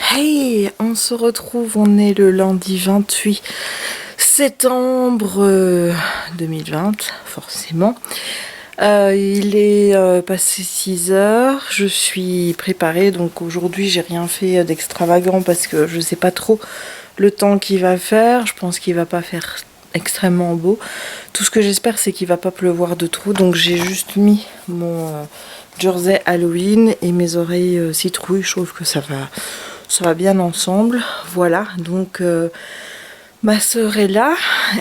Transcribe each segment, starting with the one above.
Hey, on se retrouve, on est le lundi 28 septembre 2020, forcément. Il est passé 6 heures, je suis préparée, donc aujourd'hui j'ai rien fait d'extravagant parce que je sais pas trop le temps qu'il va faire. Je pense qu'il va pas faire extrêmement beau. Tout ce que j'espère c'est qu'il va pas pleuvoir de trop, donc j'ai juste mis mon jersey Halloween et mes oreilles citrouilles. Je trouve que ça va bien ensemble. Voilà, donc ma soeur est là,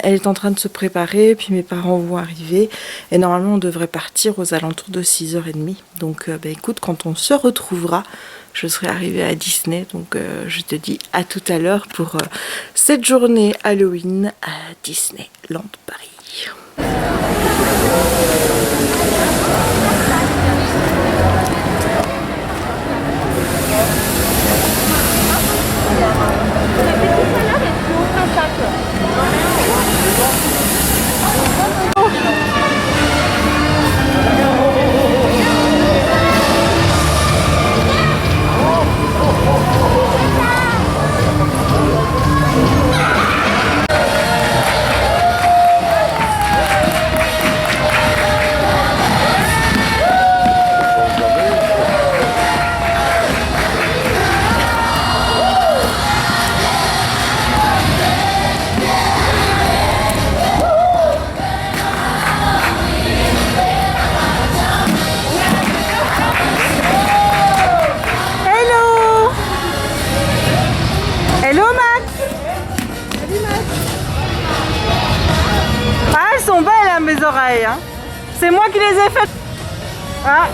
elle est en train de se préparer, puis mes parents vont arriver et normalement on devrait partir aux alentours de 6h30. Donc écoute, quand on se retrouvera, je serai arrivée à Disney, donc je te dis à tout à l'heure pour cette journée Halloween à Disneyland Paris. Mes oreilles, hein. C'est moi qui les ai faites. Ah.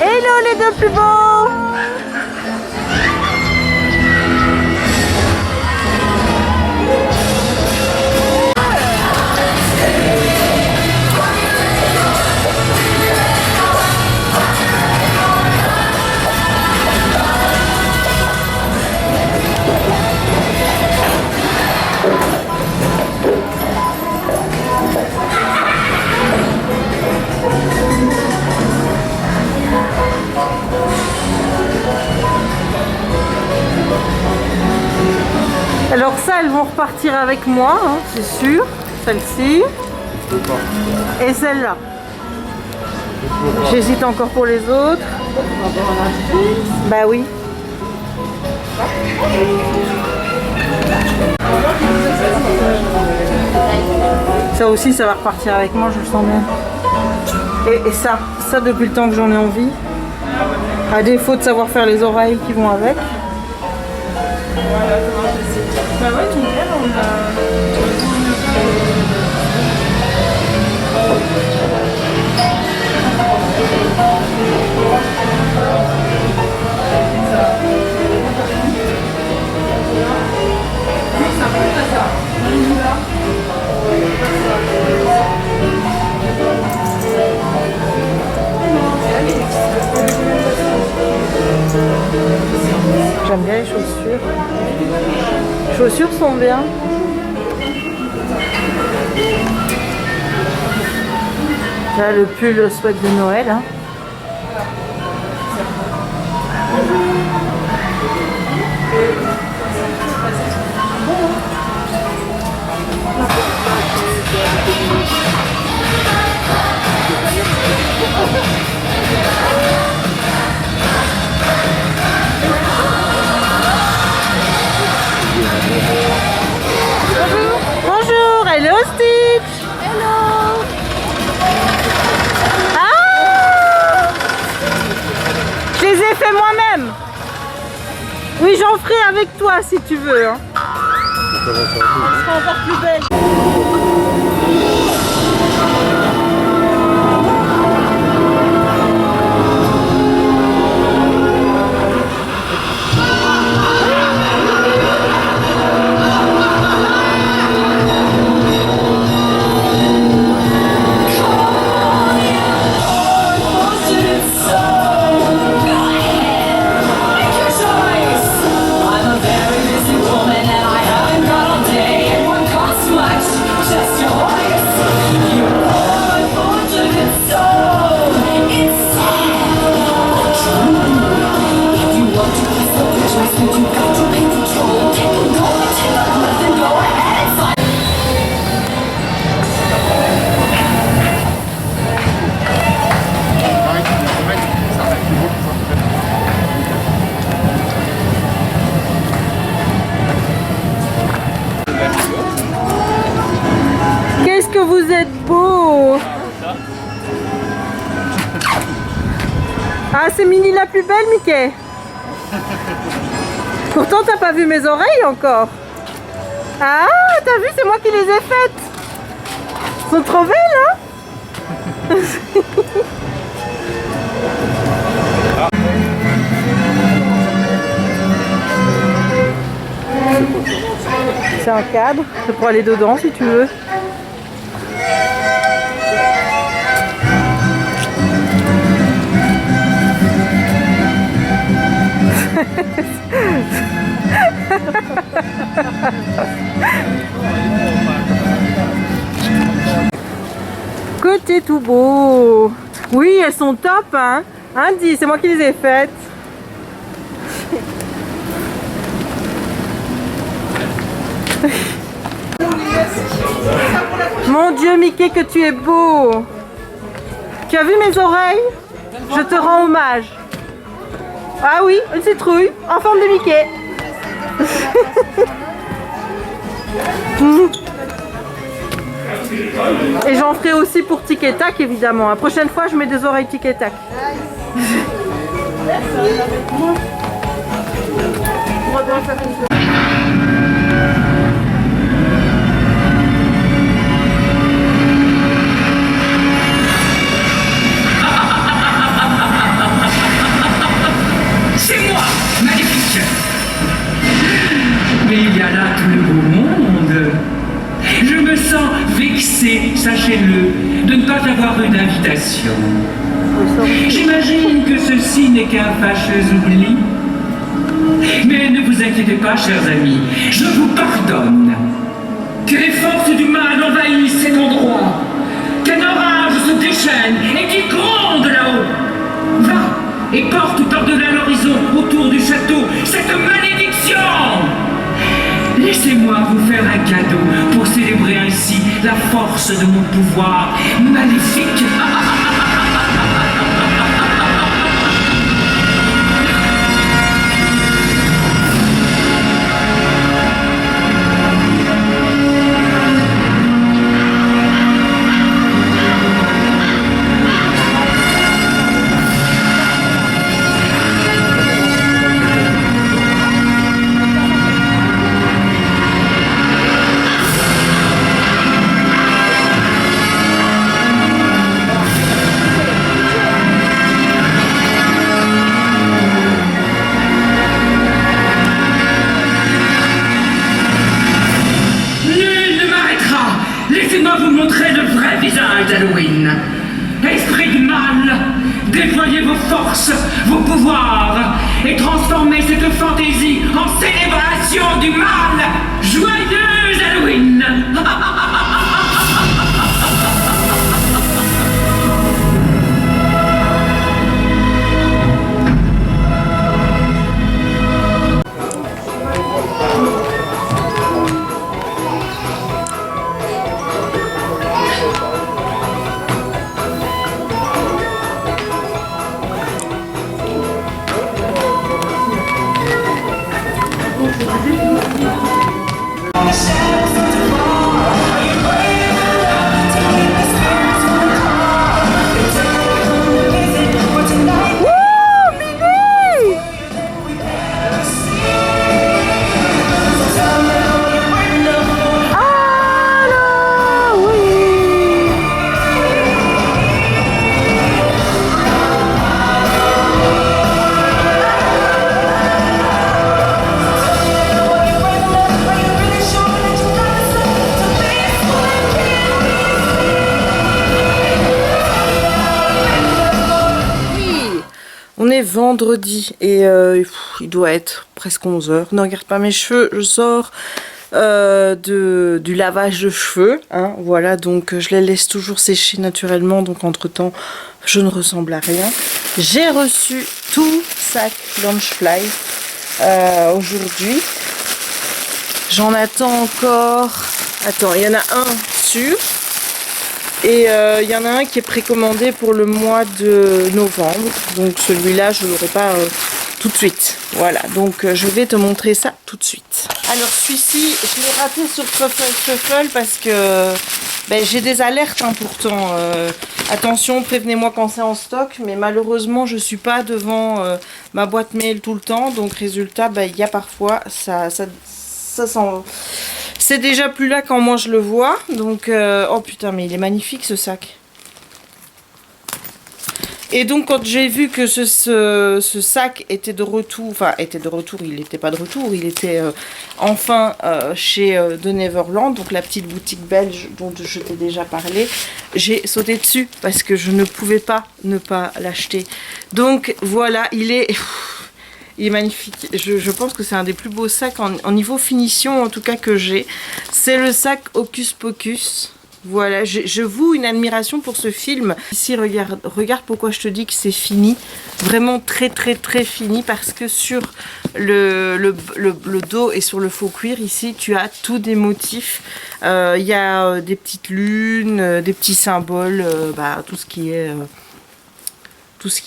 Hello les deux plus beaux! Alors ça, elles vont repartir avec moi, hein, c'est sûr. Celle-ci. Et celle-là. J'hésite encore pour les autres. Bah oui. Ça aussi, ça va repartir avec moi, je le sens bien. Et ça depuis le temps que j'en ai envie. À défaut de savoir faire les oreilles qui vont avec. Bah ouais, ton père, on a... J'aime bien les chaussures. Les chaussures sont bien. Là, le pull, le sweat de Noël. Hein. Bonjour, hello Stitch. Hello. Ah, je les ai fait moi-même. Oui, j'en ferai avec toi si tu veux. Hein. Elle sera encore plus belle. Ah, c'est Minnie la plus belle, Mickey. Pourtant, t'as pas vu mes oreilles encore. Ah, t'as vu, c'est moi qui les ai faites. Elles sont trop belles, hein. C'est un cadre, c'est pour aller dedans si tu veux. Côté tout beau. Oui, elles sont top, hein. Andy, c'est moi qui les ai faites. Mon Dieu, Mickey, que tu es beau. Tu as vu mes oreilles? Je te rends hommage. Ah oui, une citrouille en forme de Mickey. Et j'en ferai aussi pour Tic et Tac, évidemment. La prochaine fois, je mets des oreilles Tic et Tac. C'est moi, Maléfique. Mais il y a là tout le beau monde. Je me sens vexé, sachez-le, de ne pas avoir eu d'invitation. J'imagine que ceci n'est qu'un fâcheux oubli. Mais ne vous inquiétez pas, chers amis, je vous pardonne. Que les forces du mal envahissent cet endroit. Qu'un orage se déchaîne et qu'il gronde là-haut. Va et porte par-delà l'horizon autour du château cette malédiction. Laissez-moi vous faire un cadeau pour célébrer ainsi la force de mon pouvoir maléfique. Laissez-moi vous montrer le vrai visage d'Halloween. Esprit du mal, déployez vos forces, vos pouvoirs et transformez cette fantaisie en célébration du mal. Joyeux Halloween. On est vendredi et il doit être presque 11 h. Ne regarde pas mes cheveux, je sors du lavage de cheveux. Hein, voilà, donc je les laisse toujours sécher naturellement. Donc entre temps, je ne ressemble à rien. J'ai reçu tout sac Lunchfly aujourd'hui. J'en attends encore. Attends, il y en a un sûr. Et il y en a un qui est précommandé pour le mois de novembre. Donc celui-là, je ne l'aurai pas tout de suite. Voilà, donc je vais te montrer ça tout de suite. Alors celui-ci, je l'ai raté sur Truffle Shuffle parce que j'ai des alertes hein, pourtant. Attention, prévenez-moi quand c'est en stock, mais malheureusement je suis pas devant ma boîte mail tout le temps, donc résultat, il y a parfois ça c'est déjà plus là quand moi je le vois, donc oh putain, mais il est magnifique ce sac. Et donc quand j'ai vu que ce sac était de retour, enfin il n'était pas de retour, il était enfin chez The Neverland, donc la petite boutique belge dont je t'ai déjà parlé, j'ai sauté dessus parce que je ne pouvais pas ne pas l'acheter. Donc voilà, il est magnifique. Je pense que c'est un des plus beaux sacs en niveau finition en tout cas que j'ai. C'est le sac Hocus Pocus. Voilà, je voue une admiration pour ce film. Ici, regarde pourquoi je te dis que c'est fini. Vraiment très très très fini parce que sur le dos et sur le faux cuir, ici, tu as tous des motifs. Il y a des petites lunes, des petits symboles, tout ce qui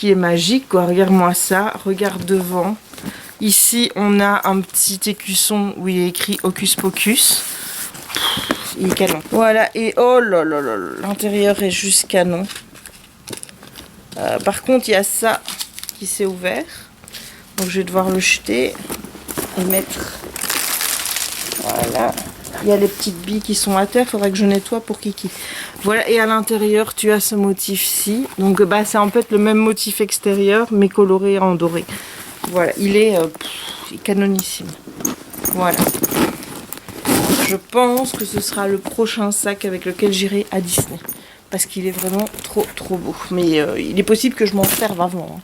est magique, quoi. Regarde-moi ça, regarde devant. Ici, on a un petit écusson où il est écrit Hocus Pocus. Il est canon. Voilà, et oh là là là, l'intérieur est juste canon. Par contre, il y a ça qui s'est ouvert. Donc, je vais devoir le jeter et mettre. Voilà. Il y a les petites billes qui sont à terre. Il faudrait que je nettoie pour Kiki. Voilà, et à l'intérieur, tu as ce motif-ci. Donc, c'est en fait le même motif extérieur, mais coloré en doré. Voilà, il est canonissime. Voilà. Je pense que ce sera le prochain sac avec lequel j'irai à Disney. Parce qu'il est vraiment trop trop beau. Mais il est possible que je m'en serve avant. Hein.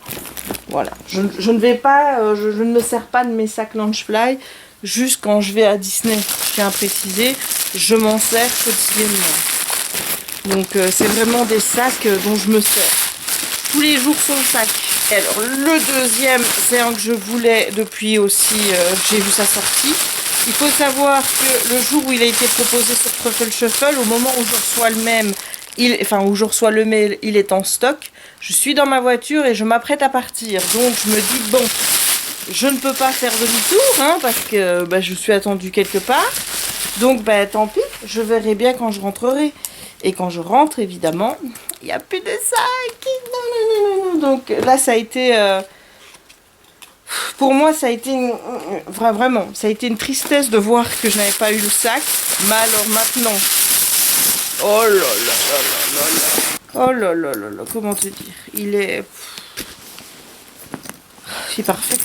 Voilà. Je ne vais pas, je ne me sers pas de mes sacs Loungefly. Juste quand je vais à Disney, je tiens à préciser, je m'en sers quotidiennement. Donc c'est vraiment des sacs dont je me sers. Tous les jours son sac. Alors le deuxième, c'est un que je voulais depuis aussi, j'ai vu sa sortie. Il faut savoir que le jour où il a été proposé sur Truffle Shuffle, au moment où je reçois le même, où je reçois le mail, il est en stock. Je suis dans ma voiture et je m'apprête à partir. Donc je me dis, bon, je ne peux pas faire demi-tour, hein, parce que je suis attendue quelque part. Donc tant pis, je verrai bien quand je rentrerai. Et quand je rentre, évidemment, il n'y a plus de sac. Non. Donc là, ça a été... pour moi, ça a été vraiment, ça a été une tristesse de voir que je n'avais pas eu le sac. Mais alors maintenant, oh là là là là là, oh là là là là, comment te dire, il est parfait.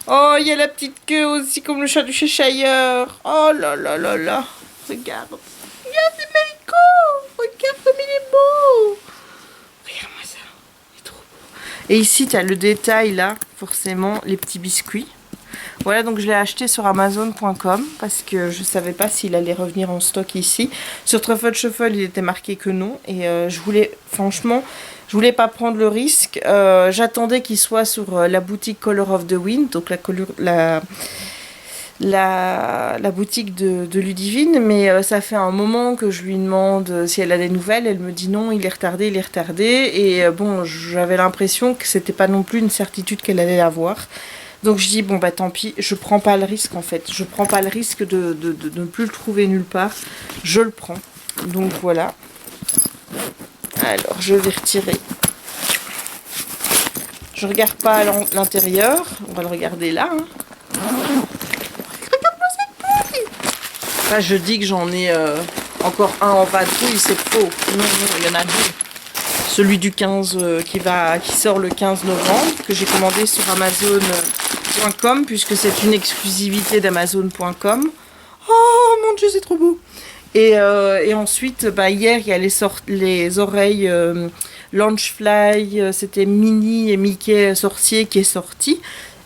Oh, il y a la petite queue aussi, comme le chat du Cheshire. Oh là là là là, regarde, c'est Meiko, regarde comme il est beau. Regarde-moi ça. Et ici, tu as le détail, là, forcément, les petits biscuits. Voilà, donc je l'ai acheté sur Amazon.com parce que je ne savais pas s'il allait revenir en stock ici. Sur Truffle Shuffle, il était marqué que non. Et franchement, je voulais pas prendre le risque. J'attendais qu'il soit sur la boutique Color of the Wind, donc la boutique de Ludivine, mais ça fait un moment que je lui demande si elle a des nouvelles. Elle me dit non, il est retardé. Et bon, j'avais l'impression que c'était pas non plus une certitude qu'elle allait avoir. Donc je dis bon tant pis, je prends pas le risque en fait. Je prends pas le risque de ne plus le trouver nulle part. Je le prends. Donc voilà. Alors je vais retirer. Je regarde pas à l'intérieur. On va le regarder là. Hein. Enfin, je dis que j'en ai encore un en patrouille, c'est faux. Non, il y en a deux. Celui du 15 qui sort le 15 novembre, que j'ai commandé sur Amazon.com, puisque c'est une exclusivité d'Amazon.com. Oh mon Dieu, c'est trop beau. Et ensuite, hier, il y a les oreilles Loungefly, c'était Minnie et Mickey sorcier qui est sorti.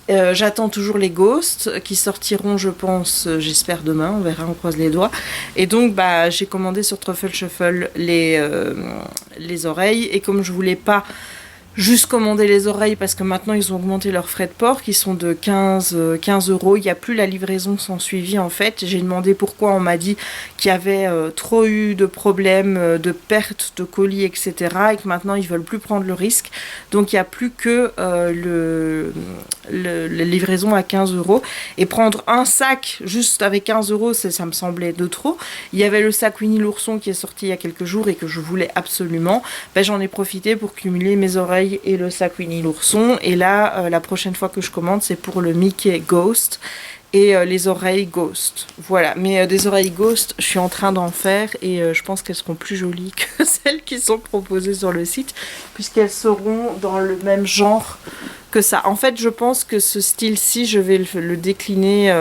J'attends toujours les Ghosts qui sortiront, je pense, j'espère demain, on verra, on croise les doigts. Et donc j'ai commandé sur Truffle Shuffle les oreilles, et comme je voulais pas juste commander les oreilles parce que maintenant ils ont augmenté leurs frais de port qui sont de 15 €. Il n'y a plus la livraison sans suivi en fait. J'ai demandé pourquoi, on m'a dit qu'il y avait trop eu de problèmes de perte de colis etc. et que maintenant ils veulent plus prendre le risque. Donc il n'y a plus que la livraison à 15 €. Et prendre un sac juste avec 15 €, ça me semblait de trop. Il y avait le sac Winnie l'ourson qui est sorti il y a quelques jours et que je voulais absolument. Ben, j'en ai profité pour cumuler mes oreilles et le sac Winnie l'ourson. Et là, la prochaine fois que je commande, c'est pour le Mickey Ghost et les oreilles Ghost. Voilà, mais des oreilles Ghost, je suis en train d'en faire et je pense qu'elles seront plus jolies que celles qui sont proposées sur le site puisqu'elles seront dans le même genre que ça. En fait, je pense que ce style-ci, je vais le décliner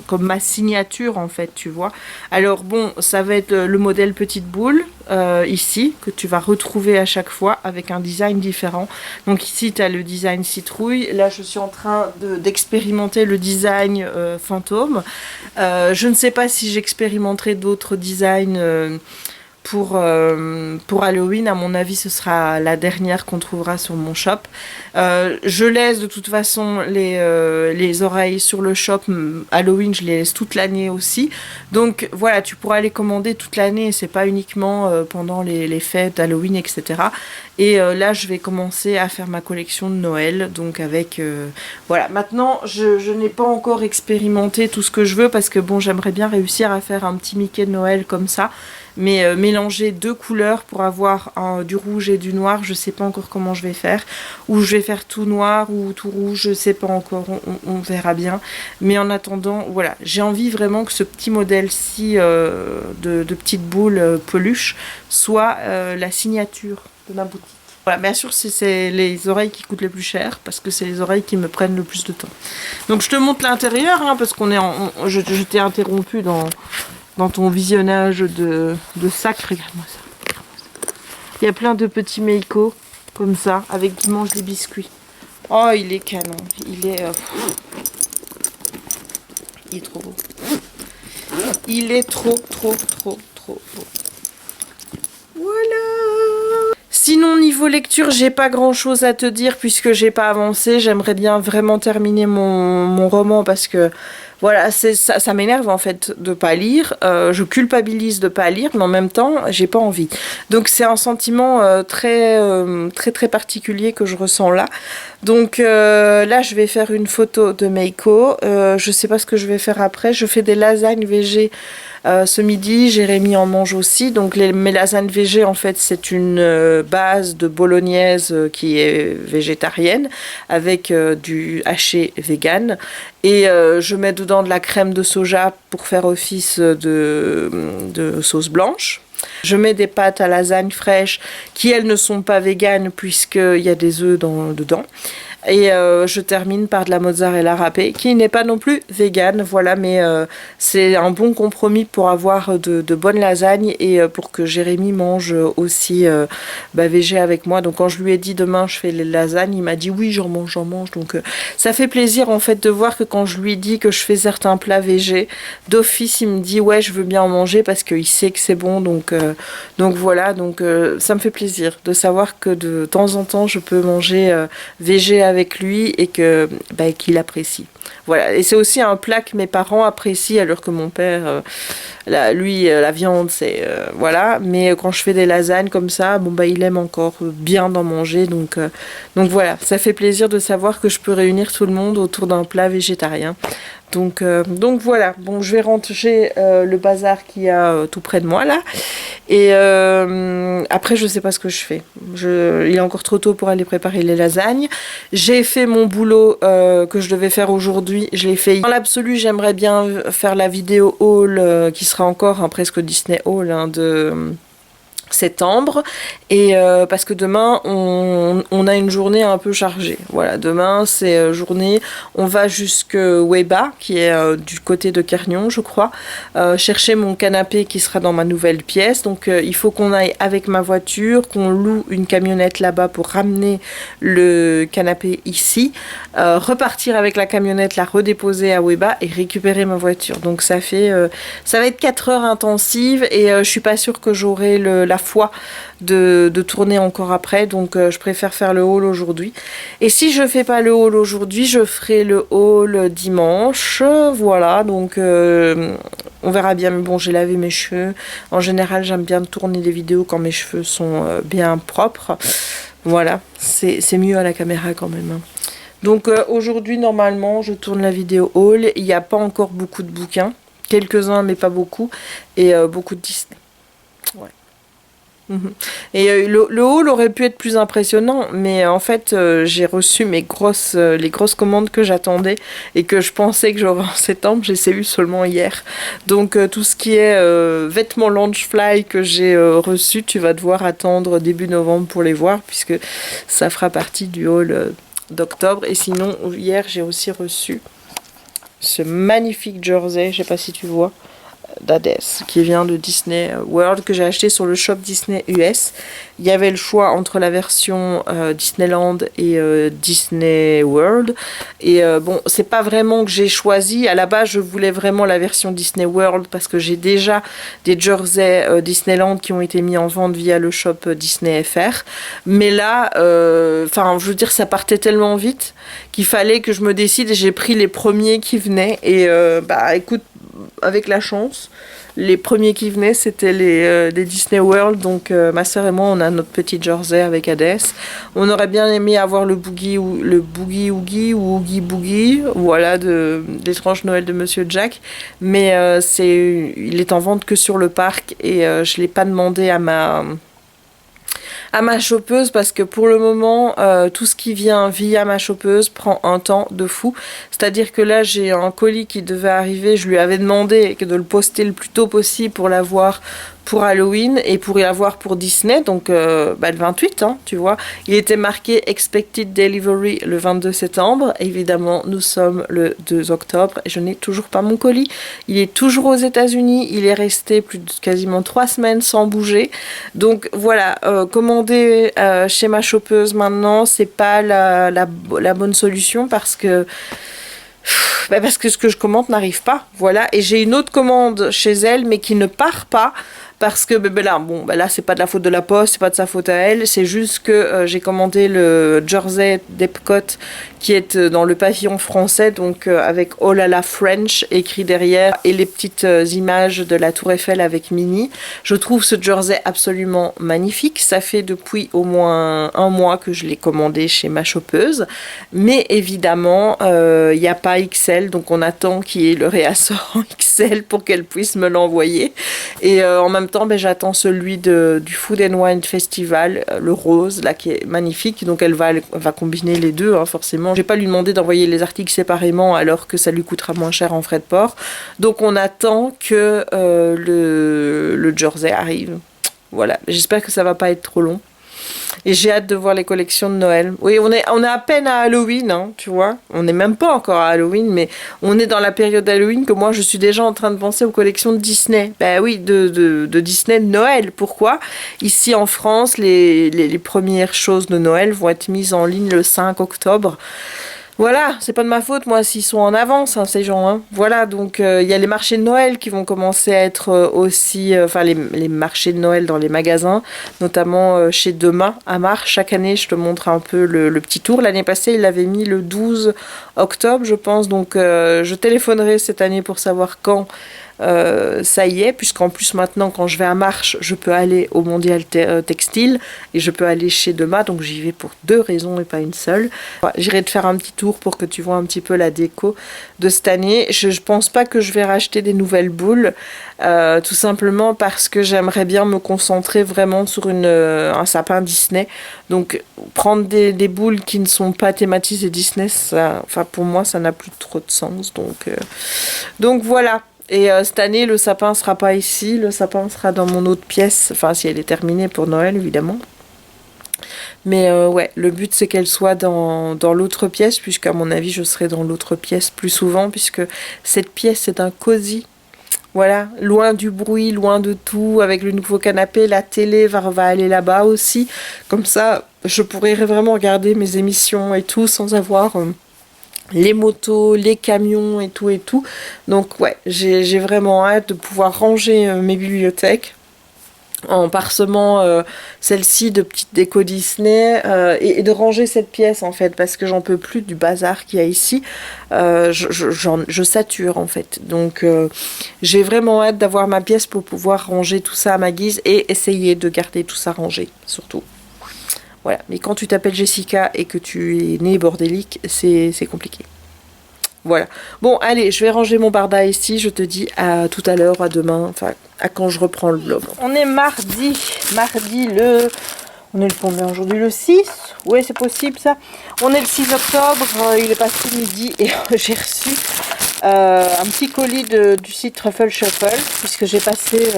comme ma signature en fait, tu vois. Alors bon, ça va être le modèle petite boule ici, que tu vas retrouver à chaque fois avec un design différent. Donc ici, tu as le design citrouille. Là, je suis en train d'expérimenter le design fantôme. Je ne sais pas si j'expérimenterai d'autres designs pour Halloween. À mon avis, ce sera la dernière qu'on trouvera sur mon shop. Je laisse de toute façon les oreilles sur le shop. Halloween, je les laisse toute l'année aussi. Donc voilà, tu pourras les commander toute l'année. C'est pas uniquement pendant les fêtes Halloween, etc. Et là, je vais commencer à faire ma collection de Noël. Donc avec... voilà, maintenant, je n'ai pas encore expérimenté tout ce que je veux parce que bon, j'aimerais bien réussir à faire un petit Mickey de Noël comme ça. Mais mélanger deux couleurs pour avoir du rouge et du noir, je sais pas encore comment je vais faire. Ou je vais faire tout noir ou tout rouge, je sais pas encore, on verra bien. Mais en attendant, voilà, j'ai envie vraiment que ce petit modèle-ci de petite boule peluche soit la signature de ma boutique. Voilà, bien sûr, c'est les oreilles qui coûtent les plus cher parce que c'est les oreilles qui me prennent le plus de temps. Donc je te montre l'intérieur hein, parce qu'on est je t'ai interrompu dans ton visionnage de sacs. Regarde-moi ça. Il y a plein de petits Meiko comme ça avec qui mangent des biscuits. Oh, il est canon. Il est trop beau. Il est trop beau. Voilà. Sinon, niveau lecture, j'ai pas grand chose à te dire puisque j'ai pas avancé. J'aimerais bien vraiment terminer mon roman parce que voilà, ça m'énerve en fait de pas lire. Je culpabilise de pas lire, mais en même temps, j'ai pas envie. Donc c'est un sentiment très particulier que je ressens là. Donc là, je vais faire une photo de Meiko. Je sais pas ce que je vais faire après. Je fais des lasagnes végé. Ce midi, Jérémy en mange aussi. Donc mes lasagnes végé, en fait, c'est une base de bolognaise qui est végétarienne avec du haché vegan. Et je mets dedans de la crème de soja pour faire office de sauce blanche. Je mets des pâtes à lasagne fraîches qui, elles, ne sont pas véganes puisqu'il y a des œufs dedans. Et je termine par de la mozzarella râpée qui n'est pas non plus végane, voilà, mais c'est un bon compromis pour avoir de bonnes lasagnes et pour que Jérémy mange aussi végé avec moi. Donc quand je lui ai dit demain je fais les lasagnes, il m'a dit oui, j'en mange. Donc ça fait plaisir en fait de voir que quand je lui dis que je fais certains plats végé, d'office il me dit ouais, je veux bien en manger parce qu'il sait que c'est bon. Donc voilà, donc ça me fait plaisir de savoir que de temps en temps je peux manger végé avec lui et que qu'il apprécie. Voilà, et c'est aussi un plat que mes parents apprécient alors que mon père lui la viande c'est voilà, mais quand je fais des lasagnes comme ça, il aime encore bien d'en manger, donc voilà, ça fait plaisir de savoir que je peux réunir tout le monde autour d'un plat végétarien. Donc voilà, bon, je vais ranger le bazar qu'il y a tout près de moi là. Et après, je sais pas ce que je fais. Il est encore trop tôt pour aller préparer les lasagnes. J'ai fait mon boulot que je devais faire aujourd'hui. Je l'ai fait. Dans l'absolu, j'aimerais bien faire la vidéo haul qui sera encore un presque Disney haul de septembre, et parce que demain on a une journée un peu chargée. Voilà, demain c'est journée, on va jusque Weba qui est du côté de Kernion je crois, chercher mon canapé qui sera dans ma nouvelle pièce. Donc il faut qu'on aille avec ma voiture, qu'on loue une camionnette là-bas pour ramener le canapé ici, repartir avec la camionnette, la redéposer à Weba et récupérer ma voiture. Donc ça va être 4 heures intensives et je suis pas sûre que j'aurai la foi de tourner encore après, donc je préfère faire le haul aujourd'hui. Et si je fais pas le haul aujourd'hui, je ferai le haul dimanche, voilà, donc on verra bien. Mais bon, j'ai lavé mes cheveux, en général j'aime bien tourner des vidéos quand mes cheveux sont bien propres, voilà, c'est mieux à la caméra quand même, hein. Donc aujourd'hui normalement je tourne la vidéo haul, il n'y a pas encore beaucoup de bouquins, quelques-uns mais pas beaucoup, et beaucoup de Disney. Ouais. Et le haul aurait pu être plus impressionnant, mais en fait j'ai reçu les grosses commandes que j'attendais et que je pensais que j'aurais en septembre, j'ai eu seulement hier. Donc tout ce qui est vêtements Loungefly que j'ai reçu, tu vas devoir attendre début novembre pour les voir, puisque ça fera partie du haul d'octobre. Et sinon hier j'ai aussi reçu ce magnifique jersey, je sais pas si tu vois, d'Hadès, qui vient de Disney World, que j'ai acheté sur le shop Disney US. Il y avait le choix entre la version Disneyland et Disney World, et bon, c'est pas vraiment que j'ai choisi. À la base je voulais vraiment la version Disney World parce que j'ai déjà des jerseys Disneyland qui ont été mis en vente via le shop Disney FR, mais là enfin je veux dire, ça partait tellement vite qu'il fallait que je me décide, et j'ai pris les premiers qui venaient. Et bah écoute, avec la chance, les premiers qui venaient c'était des Disney World, donc ma soeur et moi on a notre petit jersey avec Hades. On aurait bien aimé avoir le Boogie Oogie ou Oogie Boogie, voilà, d'étrange Noël de Monsieur Jack, mais il est en vente que sur le parc, et je l'ai pas demandé à ma chopeuse, parce que pour le moment tout ce qui vient via ma chopeuse prend un temps de fou. C'est-à-dire que là j'ai un colis qui devait arriver, je lui avais demandé de le poster le plus tôt possible pour l'avoir pour Halloween et pour y avoir pour Disney, donc le 28, hein, tu vois. Il était marqué Expected Delivery le 22 septembre. Évidemment, nous sommes le 2 octobre et je n'ai toujours pas mon colis. Il est toujours aux États-Unis. Il est resté quasiment 3 semaines sans bouger. Donc voilà, commander chez ma chopeuse maintenant, c'est pas la bonne solution, parce que ce que je commande n'arrive pas, voilà. Et j'ai une autre commande chez elle, mais qui ne part pas, parce que là c'est pas de la faute de la poste, c'est pas de sa faute à elle, c'est juste que j'ai commandé le jersey d'Epcot qui est dans le pavillon français, donc avec Oh la la French écrit derrière, et les petites images de la Tour Eiffel avec Minnie. Je trouve ce jersey absolument magnifique. Ça fait depuis au moins 1 mois que je l'ai commandé chez ma chopeuse, mais évidemment il n'y a pas XL, donc on attend qu'il y ait le réassort en XL pour qu'elle puisse me l'envoyer. Et en même temps j'attends celui du Food and Wine Festival, le rose là, qui est magnifique, donc elle va combiner les deux, hein, forcément. Je vais pas lui demander d'envoyer les articles séparément alors que ça lui coûtera moins cher en frais de port. Donc on attend que le jersey arrive. Voilà, j'espère que ça va pas être trop long. Et j'ai hâte de voir les collections de Noël. Oui, on est à peine à Halloween, hein, tu vois. On n'est même pas encore à Halloween, mais on est dans la période d'Halloween que moi, je suis déjà en train de penser aux collections de Disney. Ben oui, de Disney de Noël. Pourquoi ? Ici en France, les premières choses de Noël vont être mises en ligne le 5 octobre. Voilà, c'est pas de ma faute, moi, s'ils sont en avance, hein, ces gens. Hein. Voilà, donc il y a les marchés de Noël qui vont commencer à être aussi... Enfin, les marchés de Noël dans les magasins, notamment chez Demain, à Mars. Chaque année, je te montre un peu le petit tour. L'année passée, il l'avait mis le 12 octobre, je pense. Donc, je téléphonerai cette année pour savoir quand ça y est, puisqu'en plus maintenant quand je vais à Marche, je peux aller au Mondial Textile et je peux aller chez Demain, donc j'y vais pour 2 raisons et pas une seule. J'irai te faire un petit tour pour que tu vois un petit peu la déco de cette année. Je pense pas que je vais racheter des nouvelles boules, tout simplement parce que j'aimerais bien me concentrer vraiment sur un sapin Disney. Donc prendre des boules qui ne sont pas thématisées Disney, pour moi ça n'a plus trop de sens, donc voilà. Et cette année, le sapin sera pas ici, le sapin sera dans mon autre pièce, enfin si elle est terminée pour Noël évidemment. Mais ouais, le but c'est qu'elle soit dans l'autre pièce, puisqu'à mon avis je serai dans l'autre pièce plus souvent, puisque cette pièce est un cosy. Voilà, loin du bruit, loin de tout, avec le nouveau canapé, la télé va aller là-bas aussi. Comme ça, je pourrai vraiment regarder mes émissions et tout sans avoir... les motos, les camions et tout. Donc ouais, j'ai vraiment hâte de pouvoir ranger mes bibliothèques. en parsemant celle-ci de petites déco Disney et de ranger cette pièce en fait parce que j'en peux plus du bazar qu'il y a ici. Je sature en fait, donc j'ai vraiment hâte d'avoir ma pièce pour pouvoir ranger tout ça à ma guise et essayer de garder tout ça rangé surtout. Voilà, mais quand tu t'appelles Jessica et que tu es née bordélique, c'est compliqué. Voilà. Bon, allez, je vais ranger mon barda ici. Je te dis à tout à l'heure, à demain, enfin, à quand je reprends le vlog. On est mardi. On est le combien aujourd'hui? Le 6? Oui, c'est possible ça. On est le 6 octobre. Il est passé midi et j'ai reçu un petit colis du site Truffle Shuffle puisque j'ai passé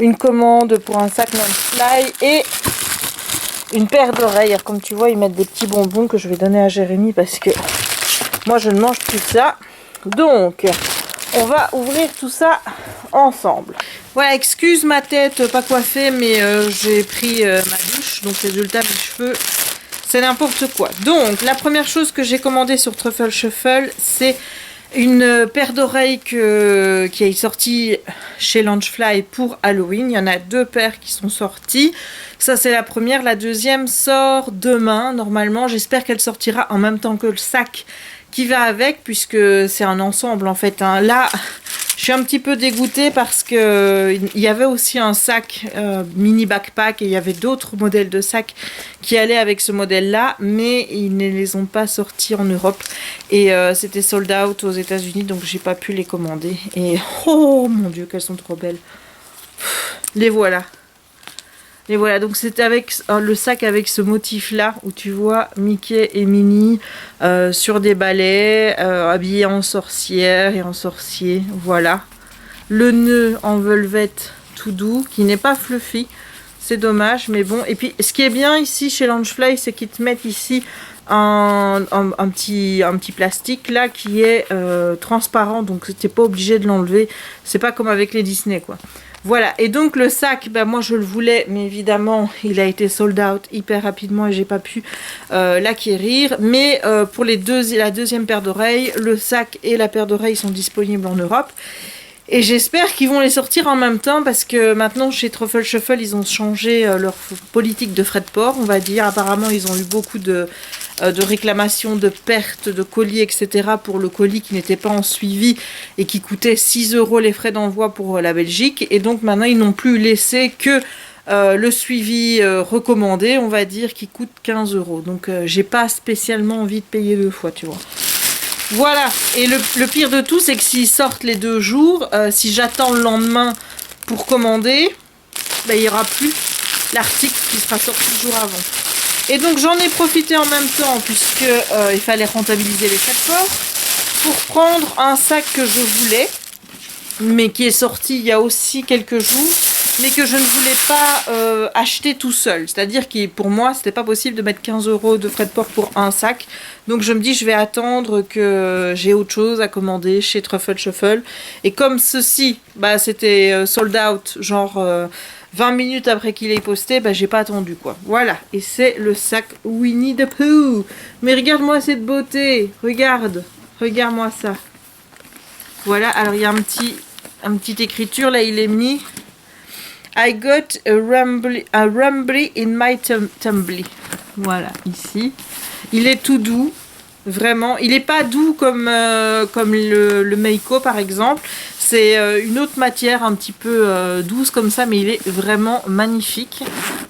une commande pour un sac Lancefly et une paire d'oreilles. Comme tu vois, ils mettent des petits bonbons que je vais donner à Jérémy parce que moi, je ne mange plus ça. Donc, on va ouvrir tout ça ensemble. Voilà, excuse ma tête pas coiffée, mais j'ai pris ma douche. Donc, résultat, mes cheveux, c'est n'importe quoi. Donc, la première chose que j'ai commandée sur Truffle Shuffle, c'est une paire d'oreilles qui est sortie chez Launchfly pour Halloween. Il y en a 2 paires qui sont sorties. Ça, c'est la première. La deuxième sort demain, normalement. J'espère qu'elle sortira en même temps que le sac qui va avec, puisque c'est un ensemble en fait. Hein. Là, je suis un petit peu dégoûtée parce que il y avait aussi un sac mini backpack et il y avait d'autres modèles de sacs qui allaient avec ce modèle-là, mais ils ne les ont pas sortis en Europe et c'était sold out aux États-Unis, donc j'ai pas pu les commander. Et oh mon Dieu, qu'elles sont trop belles. Les voilà. Et voilà, donc c'était avec le sac avec ce motif-là, où tu vois Mickey et Minnie sur des balais, habillés en sorcière et en sorcier, voilà. Le nœud en velvet tout doux, qui n'est pas fluffy, c'est dommage, mais bon. Et puis, ce qui est bien ici chez Launchfly, c'est qu'ils te mettent ici un petit plastique là qui est transparent, donc t'es pas obligé de l'enlever. C'est pas comme avec les Disney, quoi. Voilà, et donc le sac, ben moi je le voulais, mais évidemment il a été sold out hyper rapidement et j'ai pas pu l'acquérir. Mais pour la deuxième paire d'oreilles, le sac et la paire d'oreilles sont disponibles en Europe. Et j'espère qu'ils vont les sortir en même temps parce que maintenant chez Truffle Shuffle ils ont changé leur politique de frais de port, on va dire. Apparemment ils ont eu beaucoup de réclamations, de pertes, de colis, etc. pour le colis qui n'était pas en suivi et qui coûtait 6 € les frais d'envoi pour la Belgique. Et donc maintenant ils n'ont plus laissé que le suivi recommandé, on va dire, qui coûte 15 €. Donc j'ai pas spécialement envie de payer 2 fois, tu vois. Voilà, et le pire de tout, c'est que s'ils sortent les 2 jours, si j'attends le lendemain pour commander, ben, il n'y aura plus l'article qui sera sorti le jour avant. Et donc j'en ai profité en même temps, puisque il fallait rentabiliser les frais de port, pour prendre un sac que je voulais, mais qui est sorti il y a aussi quelques jours, mais que je ne voulais pas acheter tout seul. C'est-à-dire que pour moi, c'était pas possible de mettre 15 € de frais de port pour un sac. Donc je me dis, je vais attendre que j'ai autre chose à commander chez Truffle Shuffle. Et comme ceci, bah, c'était sold out, genre 20 minutes après qu'il ait posté, bah, j'ai pas attendu quoi. Voilà, et c'est le sac Winnie the Pooh. Mais regarde-moi cette beauté, regarde-moi ça. Voilà, alors il y a un petit écriture, là il est mis I got a rumbly in my tumbly. Voilà, ici. Il est tout doux, vraiment. Il n'est pas doux comme le Meiko par exemple. C'est une autre matière un petit peu douce comme ça, mais il est vraiment magnifique.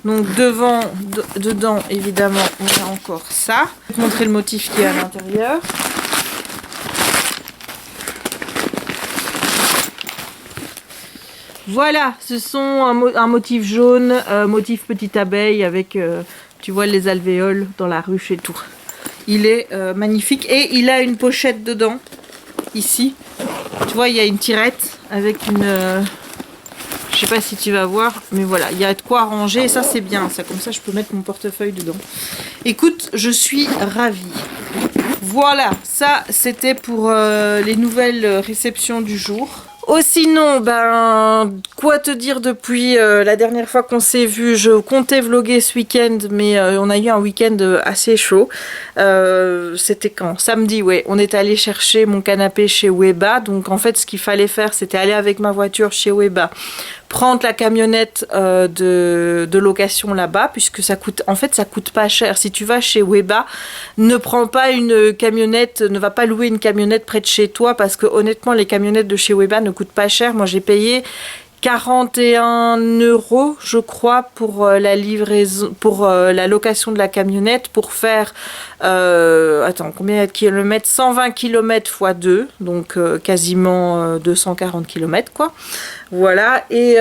Donc dedans, évidemment, on a encore ça. Je vais te montrer le motif qui est à l'intérieur. Voilà, ce sont un motif jaune, motif petite abeille avec, tu vois, les alvéoles dans la ruche et tout. Il est magnifique et il a une pochette dedans, ici. Tu vois, il y a une tirette avec une... je sais pas si tu vas voir, mais voilà, il y a de quoi ranger et ça c'est bien. Ça, comme ça, je peux mettre mon portefeuille dedans. Écoute, je suis ravie. Voilà, ça c'était pour les nouvelles réceptions du jour. Oh, sinon, ben, quoi te dire depuis la dernière fois qu'on s'est vu? Je comptais vlogger ce week-end, mais on a eu un week-end assez chaud. C'était quand? Samedi, ouais. On est allé chercher mon canapé chez Weba. Donc, en fait, ce qu'il fallait faire, c'était aller avec ma voiture chez Weba prendre la camionnette de location là-bas, puisque ça coûte pas cher. Si tu vas chez Weba, ne prends pas une camionnette, ne va pas louer une camionnette près de chez toi, parce que honnêtement, les camionnettes de chez Weba ne coûtent pas cher. Moi, j'ai payé 41 €, je crois, pour la livraison, pour la location de la camionnette, pour faire, combien de kilomètres? 120 km x 2, donc quasiment 240 km, quoi. Voilà, et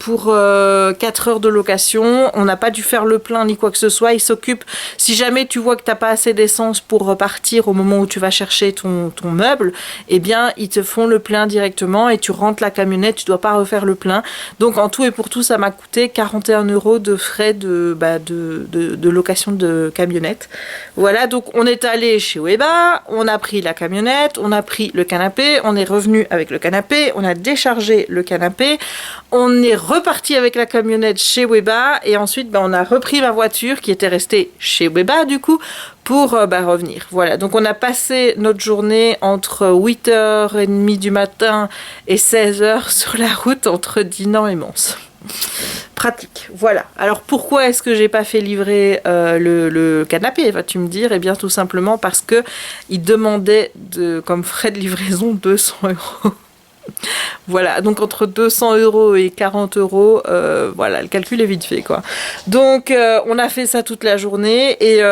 pour 4 heures de location, on n'a pas dû faire le plein ni quoi que ce soit. Ils s'occupent, si jamais tu vois que tu n'as pas assez d'essence pour repartir au moment où tu vas chercher ton meuble, eh bien, ils te font le plein directement et tu rentres la camionnette, tu ne dois pas refaire le plein. Donc, en tout et pour tout, ça m'a coûté 41 € de frais de location de camionnette. Voilà, donc on est allé chez Weba, on a pris la camionnette, on a pris le canapé, on est revenu avec le canapé, on a déchargé le canapé, on est reparti avec la camionnette chez Weba et ensuite on a repris ma voiture qui était restée chez Weba du coup pour revenir. Voilà, donc on a passé notre journée entre 8h30 du matin et 16h sur la route entre Dinan et Mons. Pratique, voilà. Alors pourquoi est-ce que j'ai pas fait livrer le canapé, vas-tu me dire? Eh bien tout simplement parce que il demandait comme frais de livraison 200 €. Voilà, donc entre 200 € et 40 €, voilà, le calcul est vite fait, quoi. Donc, on a fait ça toute la journée et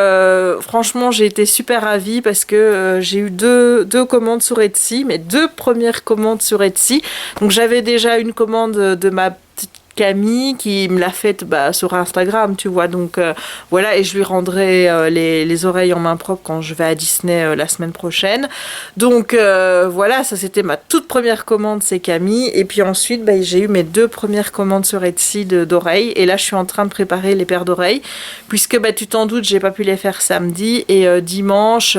franchement, j'ai été super ravie parce que j'ai eu deux commandes sur Etsy, mes 2 premières commandes sur Etsy. Donc, j'avais déjà une commande de ma petite Camille qui me l'a faite sur Instagram, tu vois, donc voilà, et je lui rendrai les oreilles en main propre quand je vais à Disney la semaine prochaine. Donc voilà, ça c'était ma toute première commande, c'est Camille, et puis ensuite j'ai eu mes 2 premières commandes sur Etsy d'oreilles, et là je suis en train de préparer les paires d'oreilles, puisque tu t'en doutes, j'ai pas pu les faire samedi, et dimanche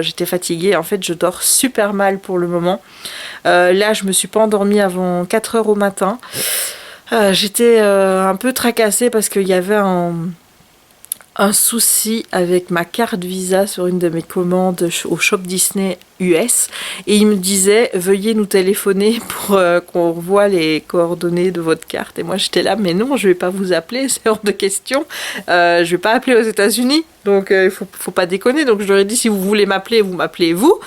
j'étais fatiguée, en fait je dors super mal pour le moment. Là je me suis pas endormie avant 4 heures au matin. J'étais un peu tracassée parce qu'il y avait un souci avec ma carte Visa sur une de mes commandes au Shop Disney US, et il me disait veuillez nous téléphoner pour qu'on revoie les coordonnées de votre carte, et moi j'étais là mais non, je vais pas vous appeler, c'est hors de question, je vais pas appeler aux États-Unis, donc il faut pas déconner. Donc je leur ai dit si vous voulez m'appeler, vous m'appelez vous.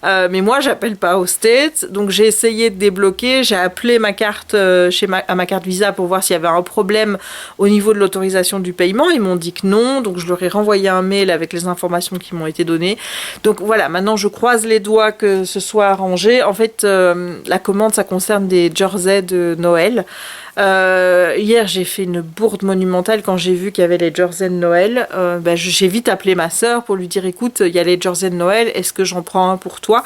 Mais moi, j'appelle pas aux States, donc j'ai essayé de débloquer. J'ai appelé ma carte à ma carte Visa pour voir s'il y avait un problème au niveau de l'autorisation du paiement. Ils m'ont dit que non, donc je leur ai renvoyé un mail avec les informations qui m'ont été données. Donc voilà, maintenant je croise les doigts que ce soit arrangé. En fait, la commande, ça concerne des jerseys de Noël. Hier j'ai fait une bourde monumentale quand j'ai vu qu'il y avait les jerseys de Noël. J'ai vite appelé ma sœur pour lui dire écoute, il y a les jerseys de Noël, est-ce que j'en prends un pour toi?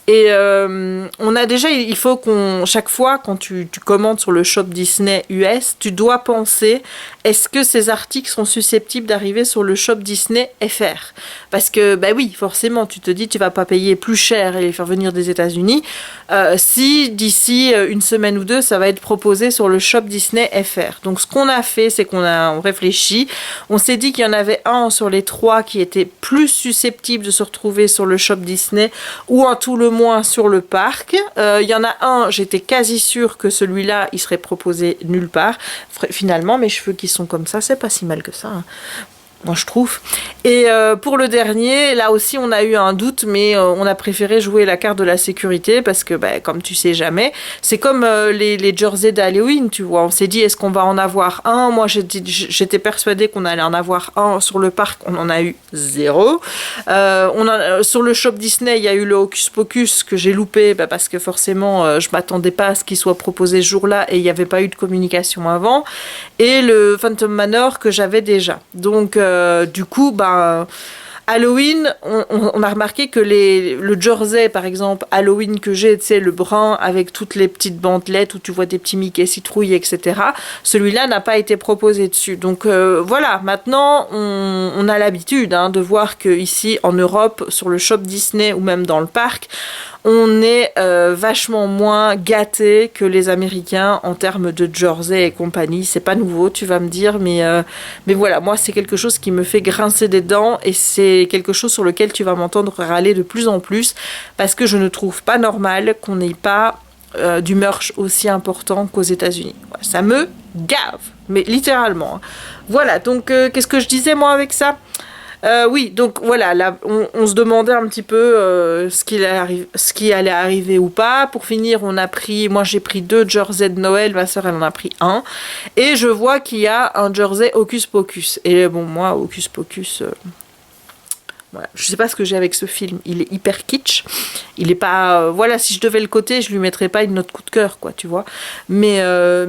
Et on a déjà, il faut chaque fois quand tu commandes sur le Shop Disney US, tu dois penser est-ce que ces articles sont susceptibles d'arriver sur le Shop Disney FR? Parce que oui, forcément, tu te dis tu vas pas payer plus cher et les faire venir des États-Unis si d'ici une semaine ou deux ça va être proposé sur le Shop Disney FR. Donc ce qu'on a fait, c'est on réfléchit, on s'est dit qu'il y en avait un sur les 3 qui était plus susceptible de se retrouver sur le Shop Disney ou en tout le moins sur le parc. Il y en a un, j'étais quasi sûre que celui-là il serait proposé nulle part. Finalement mes cheveux qui sont comme ça, c'est pas si mal que ça, hein. Moi je trouve. Et pour le dernier, là aussi on a eu un doute, mais on a préféré jouer la carte de la sécurité parce que comme tu sais jamais, c'est comme les jerseys d'Halloween, tu vois. On s'est dit est-ce qu'on va en avoir un? Moi j'étais persuadée qu'on allait en avoir un sur le parc, on en a eu 0. Sur le Shop Disney, il y a eu le Hocus Pocus que j'ai loupé parce que forcément je m'attendais pas à ce qu'il soit proposé ce jour-là et il n'y avait pas eu de communication avant. Et le Phantom Manor que j'avais déjà. Donc du coup, Halloween, on a remarqué que le jersey, par exemple, Halloween que j'ai, tu sais, le brun avec toutes les petites bandelettes où tu vois des petits Mickey citrouilles, etc. Celui-là n'a pas été proposé dessus. Donc voilà, maintenant, on a l'habitude de voir qu'ici, en Europe, sur le Shop Disney ou même dans le parc, on est vachement moins gâté que les Américains en termes de jersey et compagnie. C'est pas nouveau, tu vas me dire, mais voilà, moi c'est quelque chose qui me fait grincer des dents et c'est quelque chose sur lequel tu vas m'entendre râler de plus en plus parce que je ne trouve pas normal qu'on n'ait pas du merch aussi important qu'aux États-Unis. Voilà, ça me gave, mais littéralement. Voilà, donc qu'est-ce que je disais moi avec ça? Oui, donc voilà, là, on se demandait un petit peu ce qui allait arriver ou pas. Pour finir, moi j'ai pris 2 jerseys de Noël, ma soeur elle en a pris un. Et je vois qu'il y a un jersey Hocus Pocus. Et bon, moi, Hocus Pocus... Voilà. Je sais pas ce que j'ai avec ce film, il est hyper kitsch, il est pas... voilà, si je devais le coter, je lui mettrais pas une note coup de cœur, quoi, tu vois. Mais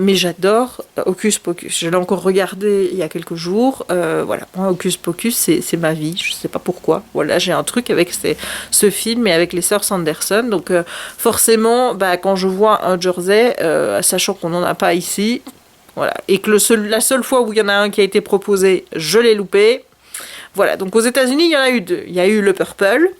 j'adore Hocus Pocus, je l'ai encore regardé il y a quelques jours, voilà, moi, Hocus Pocus, c'est ma vie, je sais pas pourquoi. Voilà, j'ai un truc avec ce film et avec les sœurs Sanderson, donc forcément, bah, quand je vois un jersey, sachant qu'on n'en a pas ici, voilà, et que la seule fois où il y en a un qui a été proposé, je l'ai loupé. Voilà, donc aux États-Unis, il y en a eu 2. Il y a eu le purple,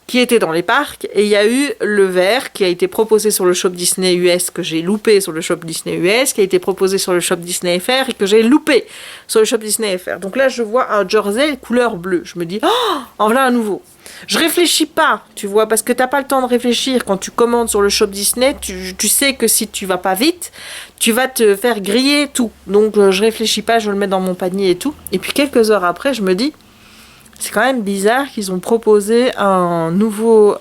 qui était dans les parcs, et il y a eu le vert, qui a été proposé sur le shop Disney US, que j'ai loupé sur le shop Disney US, qui a été proposé sur le shop Disney FR, et que j'ai loupé sur le shop Disney FR. Donc là, je vois un jersey couleur bleue. Je me dis, oh, en voilà un nouveau. Je réfléchis pas, tu vois, parce que t'as pas le temps de réfléchir. Quand tu commandes sur le shop Disney, tu sais que si tu vas pas vite, tu vas te faire griller tout. Donc je réfléchis pas, je le mets dans mon panier et tout. Et puis quelques heures après, je me dis, c'est quand même bizarre qu'ils ont proposé un nouveau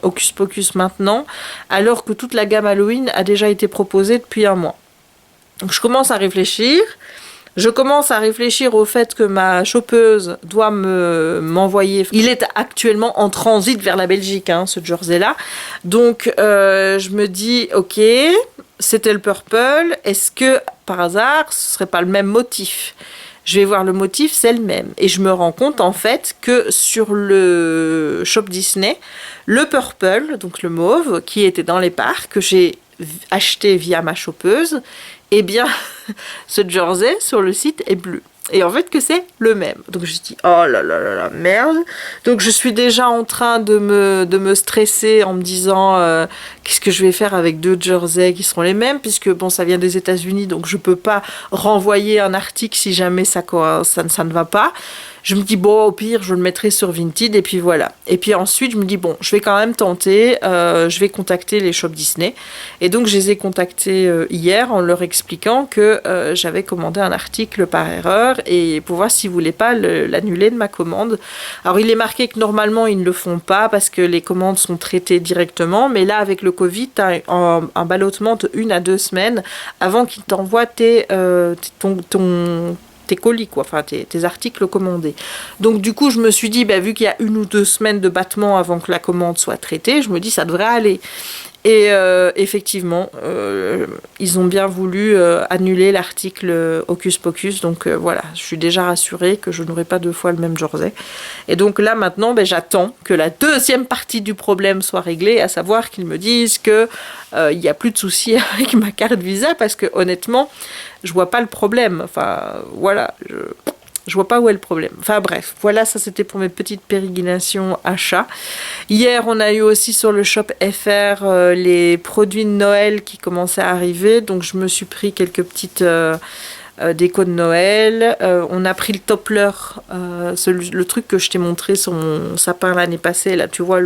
Hocus Pocus maintenant, alors que toute la gamme Halloween a déjà été proposée depuis un mois. Donc je commence à réfléchir. Je commence à réfléchir au fait que ma chopeuse doit m'envoyer... Il est actuellement en transit vers la Belgique, hein, ce jersey-là. Donc je me dis, ok, c'était le purple. Est-ce que, par hasard, ce serait pas le même motif ? Je vais voir le motif, c'est le même. Et je me rends compte en fait que sur le shop Disney, le purple, donc le mauve, qui était dans les parcs, que j'ai acheté via ma chopeuse, eh bien, ce jersey sur le site est bleu. Et en fait que c'est le même. Donc je dis, oh là là là là, merde. Donc je suis déjà en train de me stresser en me disant qu'est-ce que je vais faire avec 2 jerseys qui seront les mêmes, puisque bon, ça vient des États-Unis, donc je peux pas renvoyer un article si jamais ça ne va pas. Je me dis, bon, au pire, je le mettrai sur Vinted, et puis voilà. Et puis ensuite, je me dis, bon, je vais quand même tenter, je vais contacter les shops Disney. Et donc, je les ai contactés hier en leur expliquant que j'avais commandé un article par erreur, et pour voir s'ils ne voulaient pas l'annuler de ma commande. Alors, il est marqué que normalement, ils ne le font pas, parce que les commandes sont traitées directement, mais là, avec le Covid, tu as un ballottement de 1 à 2 semaines avant qu'ils t'envoient tes colis, quoi, enfin tes articles commandés. Donc du coup, je me suis dit, bah, vu qu'il y a 1 ou 2 semaines de battement avant que la commande soit traitée, je me dis, ça devrait aller. Et effectivement, ils ont bien voulu annuler l'article Hocus Pocus, donc voilà, je suis déjà rassurée que je n'aurai pas 2 fois le même jersey. Et donc là, maintenant, ben, j'attends que la deuxième partie du problème soit réglée, à savoir qu'ils me disent que il n'y a plus de soucis avec ma carte Visa, parce que honnêtement, je vois pas le problème. Enfin, voilà, je vois pas où est le problème. Enfin bref, voilà, ça c'était pour mes petites pérégrinations achats. Hier, on a eu aussi sur le shop FR les produits de Noël qui commençaient à arriver. Donc je me suis pris quelques petites déco de Noël. On a pris le toppler, le truc que je t'ai montré sur mon sapin l'année passée. Là, tu vois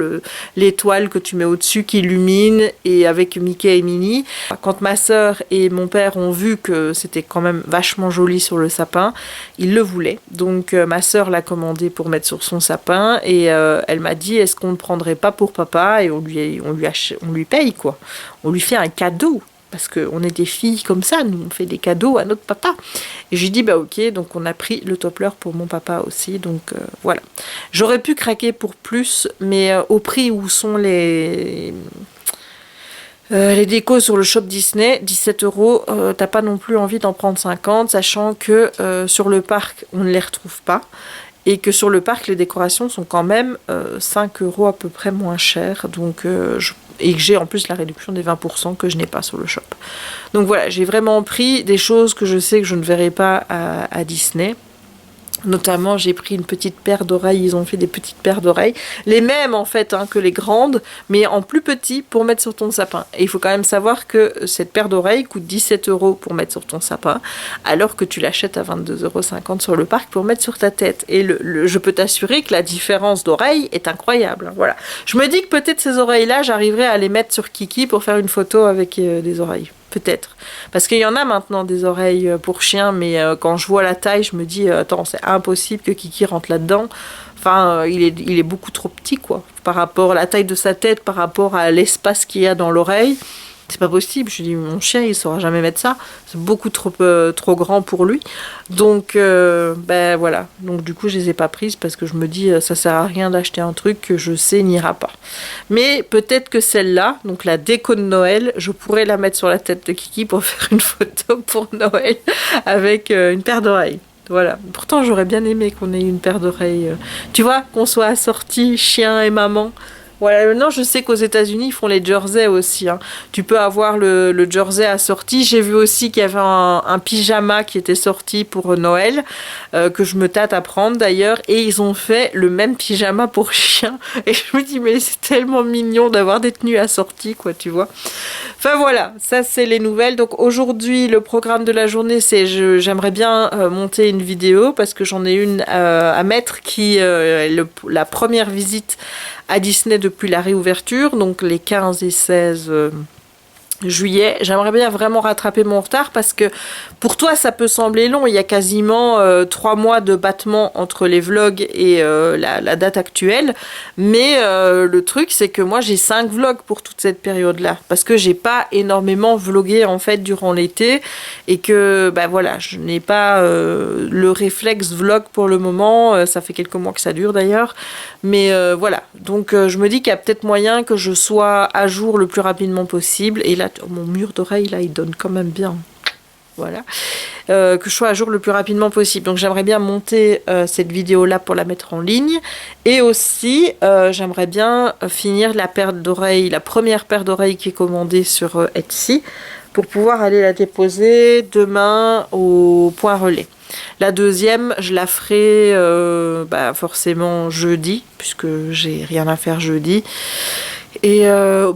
l'étoile que tu mets au-dessus qui illumine, et avec Mickey et Minnie. Quand ma sœur et mon père ont vu que c'était quand même vachement joli sur le sapin, ils le voulaient. Donc ma sœur l'a commandé pour mettre sur son sapin, et elle m'a dit, est-ce qu'on ne prendrait pas pour papa, et on lui paye, quoi. On lui fait un cadeau. Parce qu'on est des filles comme ça, nous on fait des cadeaux à notre papa. Et j'ai dit, bah ok, donc on a pris le toppler pour mon papa aussi, donc voilà. J'aurais pu craquer pour plus, mais au prix où sont les décos sur le shop Disney, 17 €, t'as pas non plus envie d'en prendre 50, sachant que sur le parc, on ne les retrouve pas. Et que sur le parc, les décorations sont quand même 5 € à peu près moins chères. Donc, et que j'ai en plus la réduction des 20% que je n'ai pas sur le shop. Donc voilà, j'ai vraiment pris des choses que je sais que je ne verrai pas à Disney. Notamment, j'ai pris une petite paire d'oreilles. Ils ont fait des petites paires d'oreilles. Les mêmes, en fait, hein, que les grandes, mais en plus petit pour mettre sur ton sapin. Et il faut quand même savoir que cette paire d'oreilles coûte 17 € pour mettre sur ton sapin, alors que tu l'achètes à 22,50 € sur le parc pour mettre sur ta tête. Et je peux t'assurer que la différence d'oreilles est incroyable. Hein, voilà. Je me dis que peut-être ces oreilles-là, j'arriverai à les mettre sur Kiki pour faire une photo avec des oreilles. Peut-être. Parce qu'il y en a maintenant des oreilles pour chiens, mais quand je vois la taille, je me dis, attends, c'est impossible que Kiki rentre là-dedans. Enfin, il est beaucoup trop petit, quoi. Par rapport à la taille de sa tête, par rapport à l'espace qu'il y a dans l'oreille. C'est pas possible. Je dis, mon chien, il saura jamais mettre ça. C'est beaucoup trop grand pour lui. Donc, ben voilà. Donc, du coup, je les ai pas prises parce que je me dis, ça sert à rien d'acheter un truc que je sais n'ira pas. Mais peut-être que celle-là, donc la déco de Noël, je pourrais la mettre sur la tête de Kiki pour faire une photo pour Noël avec une paire d'oreilles. Voilà. Pourtant, j'aurais bien aimé qu'on ait une paire d'oreilles. Tu vois, qu'on soit assortis, chien et maman. Voilà, maintenant je sais qu'aux États-Unis ils font les jerseys aussi. Hein. Tu peux avoir le jersey assorti. J'ai vu aussi qu'il y avait un pyjama qui était sorti pour Noël, que je me tâte à prendre d'ailleurs. Et ils ont fait le même pyjama pour chien. Et je me dis, mais c'est tellement mignon d'avoir des tenues assorties, quoi, tu vois. Enfin voilà, ça c'est les nouvelles. Donc aujourd'hui, le programme de la journée, c'est j'aimerais bien monter une vidéo parce que j'en ai une à mettre qui la première visite à Disney depuis la réouverture, donc les 15 et 16 juillet. J'aimerais bien vraiment rattraper mon retard parce que pour toi ça peut sembler long, il y a quasiment 3 mois de battement entre les vlogs et la date actuelle, mais le truc c'est que moi j'ai 5 vlogs pour toute cette période là parce que j'ai pas énormément vlogué en fait durant l'été et que bah voilà, je n'ai pas le réflexe vlog pour le moment, ça fait quelques mois que ça dure d'ailleurs, mais voilà, donc je me dis qu'il y a peut-être moyen que je sois à jour le plus rapidement possible. Et là mon mur d'oreille là il donne quand même bien, voilà, que je sois à jour le plus rapidement possible. Donc j'aimerais bien monter cette vidéo là pour la mettre en ligne, et aussi j'aimerais bien finir la première paire d'oreilles qui est commandée sur Etsy pour pouvoir aller la déposer demain au point relais. La deuxième, je la ferai forcément jeudi, puisque j'ai rien à faire jeudi. Et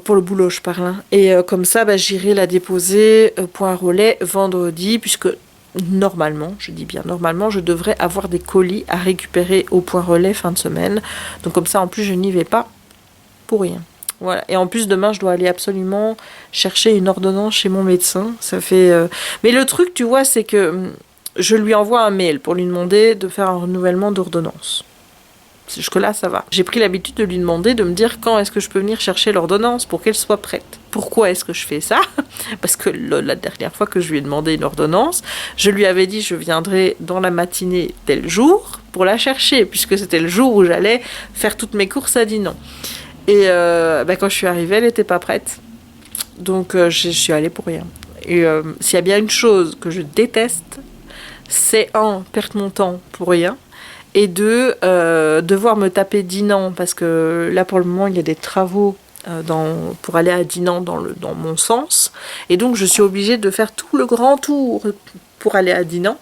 pour le boulot, je parle. Hein. Et comme ça, j'irai la déposer point relais vendredi, puisque normalement, je dis bien normalement, je devrais avoir des colis à récupérer au point relais fin de semaine. Donc comme ça, en plus, je n'y vais pas pour rien. Voilà. Et en plus, demain, je dois aller absolument chercher une ordonnance chez mon médecin. Ça fait. Mais le truc, tu vois, c'est que je lui envoie un mail pour lui demander de faire un renouvellement d'ordonnance. Jusque-là, ça va. J'ai pris l'habitude de lui demander de me dire quand est-ce que je peux venir chercher l'ordonnance pour qu'elle soit prête. Pourquoi est-ce que je fais ça? Parce que la dernière fois que je lui ai demandé une ordonnance, je lui avais dit je viendrai dans la matinée tel jour pour la chercher, puisque c'était le jour où j'allais faire toutes mes courses à Dinan. Et quand je suis arrivée, elle n'était pas prête. Donc je suis allée pour rien. Et s'il y a bien une chose que je déteste, c'est perdre mon temps pour rien. Et devoir me taper Dinan, parce que là pour le moment il y a des travaux pour aller à Dinan dans mon sens, et donc je suis obligée de faire tout le grand tour pour aller à Dinan,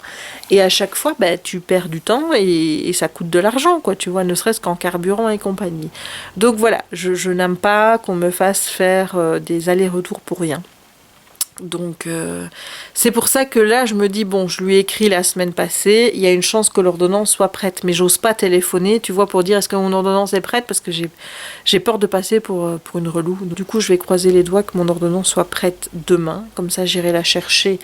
et à chaque fois tu perds du temps et ça coûte de l'argent, quoi, tu vois, ne serait-ce qu'en carburant et compagnie. Donc voilà, je n'aime pas qu'on me fasse faire des allers-retours pour rien. Donc c'est pour ça que là je me dis bon, je lui ai écrit la semaine passée, il y a une chance que l'ordonnance soit prête, mais j'ose pas téléphoner, tu vois, pour dire est-ce que mon ordonnance est prête, parce que j'ai peur de passer pour une relou. Du coup je vais croiser les doigts que mon ordonnance soit prête demain, comme ça j'irai la chercher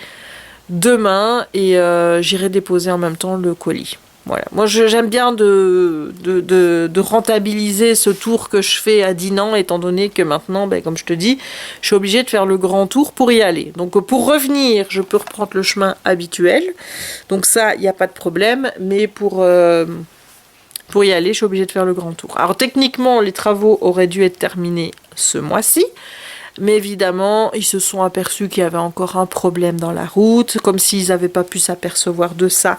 demain et j'irai déposer en même temps le colis. Voilà. Moi j'aime bien de rentabiliser ce tour que je fais à Dinan, étant donné que maintenant, comme je te dis, je suis obligée de faire le grand tour pour y aller. Donc pour revenir, je peux reprendre le chemin habituel. Donc ça, il n'y a pas de problème. Mais pour y aller, je suis obligée de faire le grand tour. Alors techniquement, les travaux auraient dû être terminés ce mois-ci. Mais évidemment, ils se sont aperçus qu'il y avait encore un problème dans la route, comme s'ils n'avaient pas pu s'apercevoir de ça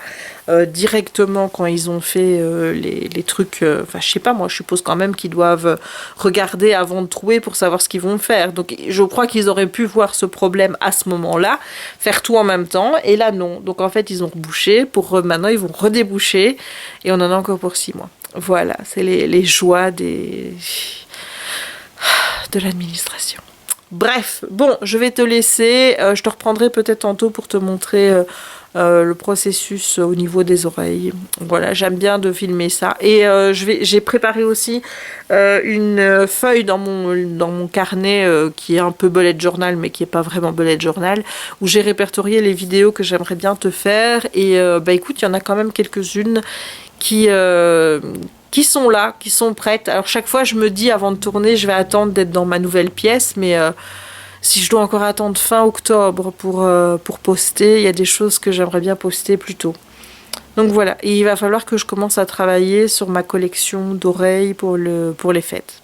directement quand ils ont fait les trucs. Enfin, je sais pas, moi, je suppose quand même qu'ils doivent regarder avant de trouver pour savoir ce qu'ils vont faire. Donc, je crois qu'ils auraient pu voir ce problème à ce moment-là, faire tout en même temps, et là, non. Donc, en fait, ils ont rebouché. Maintenant, ils vont redéboucher, et on en a encore pour 6 mois. Voilà, c'est les joies de l'administration. Bref, bon, je vais te laisser. Je te reprendrai peut-être tantôt pour te montrer le processus au niveau des oreilles. Voilà, j'aime bien de filmer ça. Et j'ai préparé aussi une feuille dans mon carnet qui est un peu bullet journal, mais qui n'est pas vraiment bullet journal, où j'ai répertorié les vidéos que j'aimerais bien te faire. Et écoute, il y en a quand même quelques-unes qui sont là, qui sont prêtes. Alors chaque fois, je me dis avant de tourner, je vais attendre d'être dans ma nouvelle pièce, mais si je dois encore attendre fin octobre pour poster, il y a des choses que j'aimerais bien poster plus tôt. Donc voilà, et il va falloir que je commence à travailler sur ma collection d'oreilles pour les fêtes.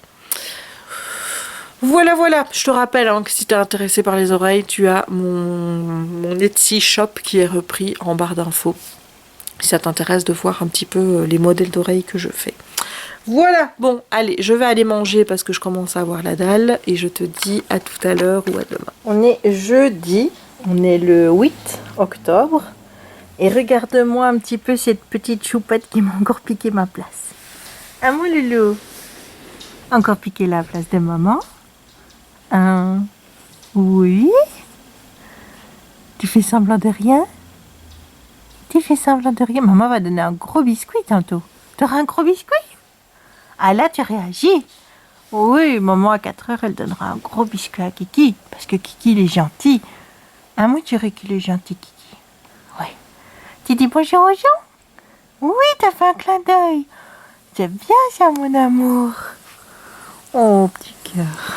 Voilà, je te rappelle que si tu es intéressé par les oreilles, tu as mon Etsy shop qui est repris en barre d'infos. Si ça t'intéresse de voir un petit peu les modèles d'oreilles que je fais. Voilà, bon, allez, je vais aller manger parce que je commence à avoir la dalle et je te dis à tout à l'heure ou à demain. On est jeudi, on est le 8 octobre et regarde-moi un petit peu cette petite choupette qui m'a encore piqué ma place. Ah mon loulou, encore piqué la place de maman. Oui. Tu fais semblant de rien? Tu fais semblant de rien. Maman va donner un gros biscuit tantôt. T'auras un gros biscuit? Ah là, tu réagis. Oui, maman à 4 heures, elle donnera un gros biscuit à Kiki. Parce que Kiki, il est gentil. Ah, moi, tu dirais qu'il est gentil, Kiki. Oui. Tu dis bonjour aux gens? Oui, t'as fait un clin d'œil. C'est bien ça, mon amour. Oh, petit cœur.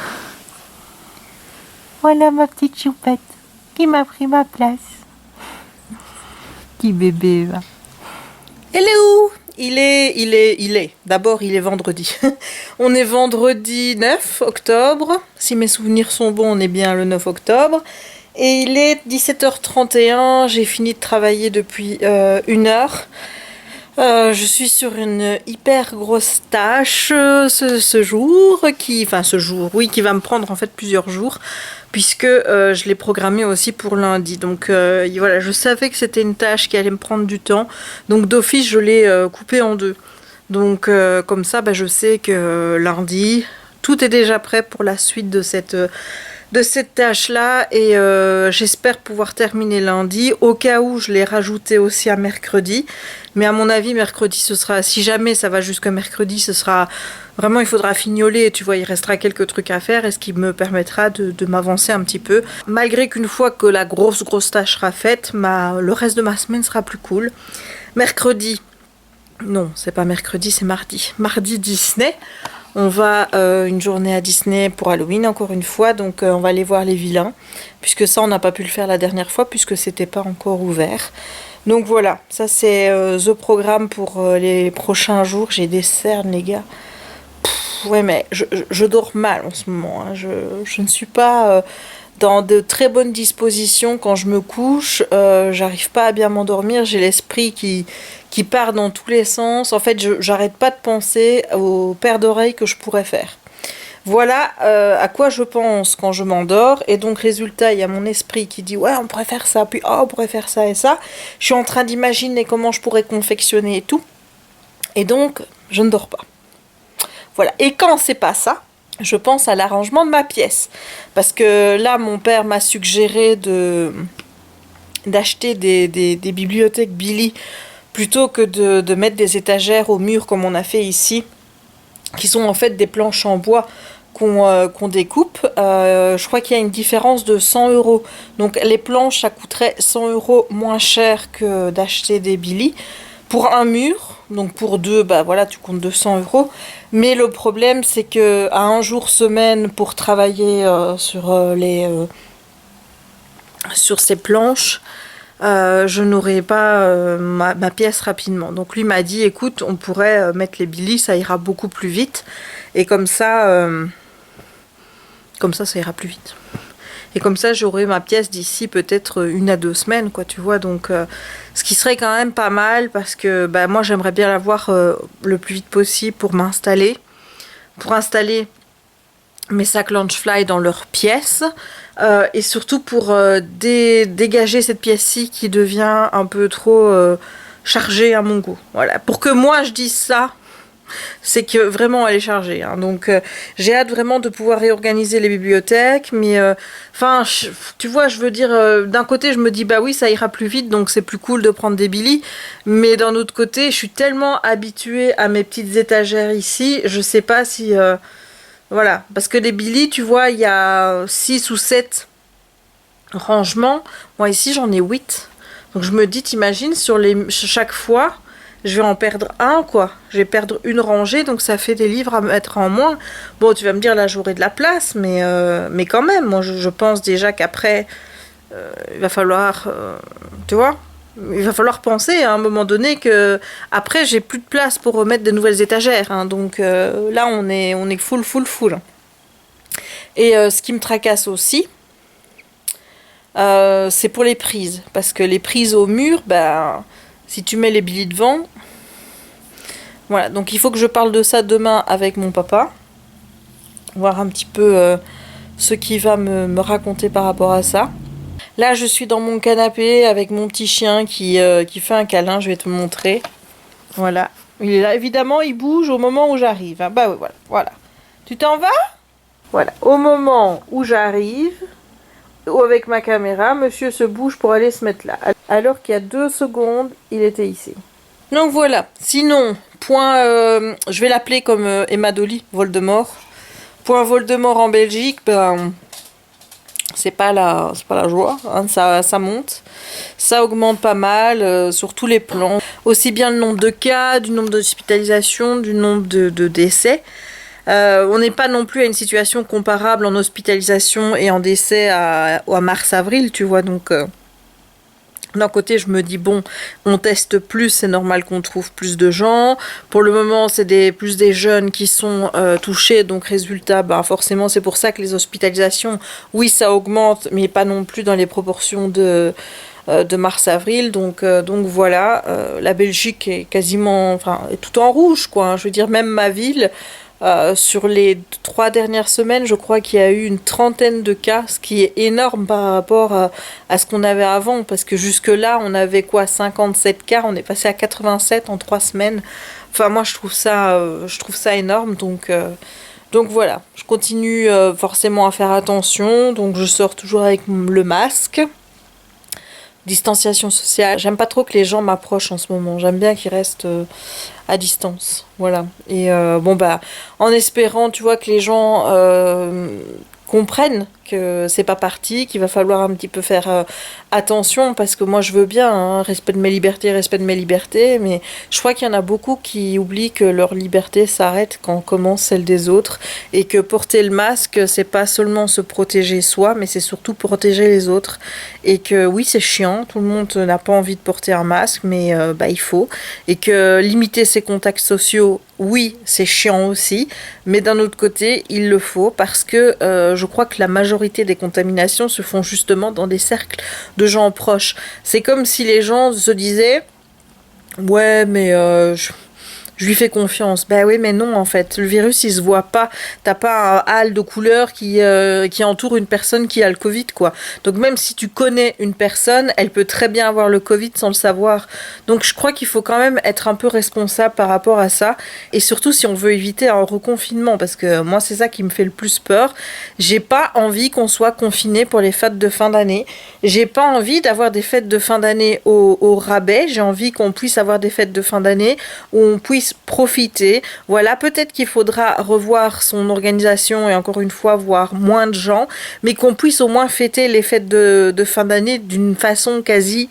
Voilà ma petite choupette qui m'a pris ma place. Qui bébé va. Hello! Il est. D'abord, il est vendredi. On est vendredi 9 octobre. Si mes souvenirs sont bons, on est bien le 9 octobre. Et il est 17h31. J'ai fini de travailler depuis 1 heure. Je suis sur une hyper grosse tâche ce jour, qui va me prendre en fait plusieurs jours, puisque je l'ai programmé aussi pour lundi. Donc voilà, je savais que c'était une tâche qui allait me prendre du temps, donc d'office je l'ai coupé en 2. Donc comme ça, je sais que lundi, tout est déjà prêt pour la suite de cette tâche-là, et j'espère pouvoir terminer lundi. Au cas où, je l'ai rajouté aussi à mercredi. Mais à mon avis, mercredi, ce sera... Si jamais ça va jusqu'à mercredi, ce sera... Vraiment, il faudra fignoler, tu vois, il restera quelques trucs à faire, et ce qui me permettra de m'avancer un petit peu. Malgré qu'une fois que la grosse tâche sera faite, le reste de ma semaine sera plus cool. Mercredi... Non, c'est pas mercredi, c'est mardi. Mardi, Disney. On va une journée à Disney pour Halloween, encore une fois. Donc, on va aller voir les vilains. Puisque ça, on n'a pas pu le faire la dernière fois, puisque c'était pas encore ouvert. Donc, voilà. Ça, c'est the programme pour les prochains jours. J'ai des cernes, les gars. Ouais, mais je dors mal en ce moment. Hein. Je ne suis pas dans de très bonnes dispositions quand je me couche. J'arrive pas à bien m'endormir. J'ai l'esprit qui part dans tous les sens. En fait, j'arrête pas de penser aux paires d'oreilles que je pourrais faire. Voilà à quoi je pense quand je m'endors. Et donc, résultat, il y a mon esprit qui dit « Ouais, on pourrait faire ça. » Puis « Oh, on pourrait faire ça et ça. » Je suis en train d'imaginer comment je pourrais confectionner et tout. Et donc, je ne dors pas. Voilà. Et quand c'est pas ça, je pense à l'arrangement de ma pièce. Parce que là, mon père m'a suggéré d'acheter des bibliothèques Billy plutôt que de mettre des étagères au mur comme on a fait ici, qui sont en fait des planches en bois qu'on découpe. Je crois qu'il y a une différence de 100 €. Donc les planches, ça coûterait 100 € moins cher que d'acheter des Billy pour un mur. Donc pour deux, voilà, tu comptes 200 €. Mais le problème, c'est que à un jour semaine pour travailler sur ces planches, je n'aurai pas ma pièce rapidement. Donc lui m'a dit, écoute, on pourrait mettre les Billy, ça ira beaucoup plus vite. Et comme ça, Comme ça ira plus vite. Et comme ça, j'aurai ma pièce d'ici peut-être 1 à 2 semaines, quoi, tu vois. Donc, ce qui serait quand même pas mal parce que bah, moi, j'aimerais bien l'avoir le plus vite possible pour m'installer. Pour installer mes sacs Loungefly dans leur pièce. Et surtout pour dégager cette pièce-ci qui devient un peu trop chargée à mon goût. Voilà. Pour que moi, je dise ça, c'est que vraiment elle est chargée, hein. Donc j'ai hâte vraiment de pouvoir réorganiser les bibliothèques, mais enfin tu vois, je veux dire, d'un côté je me dis bah oui, ça ira plus vite, donc c'est plus cool de prendre des Billy, mais d'un autre côté je suis tellement habituée à mes petites étagères ici, je sais pas si voilà, parce que les Billy, tu vois, il y a 6 ou 7 rangements, moi ici j'en ai 8, donc je me dis, t'imagines, chaque fois je vais en perdre un, quoi. Je vais perdre une rangée, donc ça fait des livres à mettre en moins. Bon, tu vas me dire, là, j'aurai de la place, mais quand même, moi, je pense déjà qu'après, il va falloir, tu vois, il va falloir penser à un moment donné que après, j'ai plus de place pour remettre de nouvelles étagères, hein. Donc là, on est full. Et ce qui me tracasse aussi, c'est pour les prises. Parce que les prises au mur, ben... Si tu mets les Billy devant, voilà, donc il faut que je parle de ça demain avec mon papa, voir un petit peu ce qu'il va me raconter par rapport à ça. Là, je suis dans mon canapé avec mon petit chien qui fait un câlin, je vais te montrer. Voilà, il est là, évidemment, il bouge au moment où j'arrive, hein. Bah oui, voilà. Tu t'en vas? Voilà, au moment où j'arrive, avec ma caméra, monsieur se bouge pour aller se mettre là. Alors qu'il y a 2 secondes, il était ici. Donc voilà. Sinon, point, je vais l'appeler comme Emma Dolly, Voldemort. Point Voldemort en Belgique, ben, c'est pas la joie, hein, ça monte. Ça augmente pas mal sur tous les plans. Aussi bien le nombre de cas, du nombre d'hospitalisations, du nombre de décès. On n'est pas non plus à une situation comparable en hospitalisation et en décès à mars-avril, tu vois, donc d'un côté je me dis bon, on teste plus, c'est normal qu'on trouve plus de gens. Pour le moment c'est plus des jeunes qui sont touchés, donc résultat, ben, forcément c'est pour ça que les hospitalisations, oui ça augmente, mais pas non plus dans les proportions de mars-avril, donc voilà, la Belgique est quasiment, enfin, est tout en rouge, quoi, hein. Je veux dire, même ma ville, sur les 3 dernières semaines, je crois qu'il y a eu une 30aine de cas, ce qui est énorme par rapport à ce qu'on avait avant, parce que jusque-là, on avait quoi, 57 cas, on est passé à 87 en 3 semaines. Enfin, moi, je trouve ça énorme, donc voilà, je continue forcément à faire attention, donc je sors toujours avec le masque. Distanciation sociale. J'aime pas trop que les gens m'approchent en ce moment. J'aime bien qu'ils restent à distance. Voilà. Et bon, bah, en espérant, tu vois, que les gens comprennent que c'est pas parti, qu'il va falloir un petit peu faire attention, parce que moi je veux bien, hein, respect de mes libertés, mais je crois qu'il y en a beaucoup qui oublient que leur liberté s'arrête quand commence celle des autres, et que porter le masque, c'est pas seulement se protéger soi, mais c'est surtout protéger les autres, et que oui, c'est chiant, tout le monde n'a pas envie de porter un masque, mais bah, il faut, et que limiter ses contacts sociaux, oui, c'est chiant aussi, mais d'un autre côté, il le faut, parce que je crois que la majorité des contaminations se font justement dans des cercles de gens proches. C'est comme si les gens se disaient ouais, mais je lui fais confiance. Ben oui, mais non, en fait. Le virus, il se voit pas. T'as pas un halo de couleur qui entoure une personne qui a le Covid, quoi. Donc même si tu connais une personne, elle peut très bien avoir le Covid sans le savoir. Donc je crois qu'il faut quand même être un peu responsable par rapport à ça. Et surtout si on veut éviter un reconfinement. Parce que moi, c'est ça qui me fait le plus peur. J'ai pas envie qu'on soit confiné pour les fêtes de fin d'année. J'ai pas envie d'avoir des fêtes de fin d'année au rabais. J'ai envie qu'on puisse avoir des fêtes de fin d'année où on puisse profiter. Voilà, peut-être qu'il faudra revoir son organisation et encore une fois voir moins de gens, mais qu'on puisse au moins fêter les fêtes de fin d'année d'une façon quasi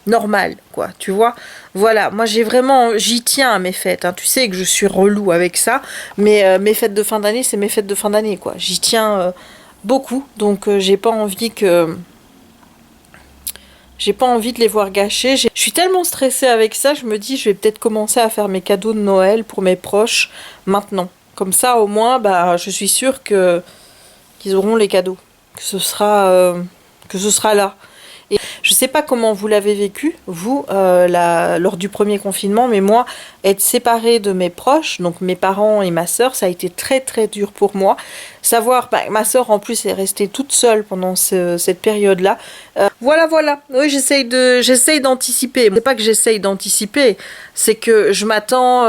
normale, quoi, tu vois. Voilà, moi j'y tiens à mes fêtes, hein. Tu sais que je suis relou avec ça, mais mes fêtes de fin d'année, c'est mes fêtes de fin d'année, quoi. J'y tiens beaucoup, donc j'ai pas envie de les voir gâchés. Je suis tellement stressée avec ça, je me dis je vais peut-être commencer à faire mes cadeaux de Noël pour mes proches maintenant. Comme ça au moins, bah, je suis sûre qu'ils qu'ils auront les cadeaux, que ce sera là. Et je sais pas comment vous l'avez vécu, vous, lors du premier confinement, mais moi, être séparée de mes proches, donc mes parents et ma sœur, ça a été très très dur pour moi. Savoir, ma sœur en plus est restée toute seule pendant cette période-là. Voilà. Oui, j'essaye d'anticiper. C'est pas que j'essaye d'anticiper, c'est que je m'attends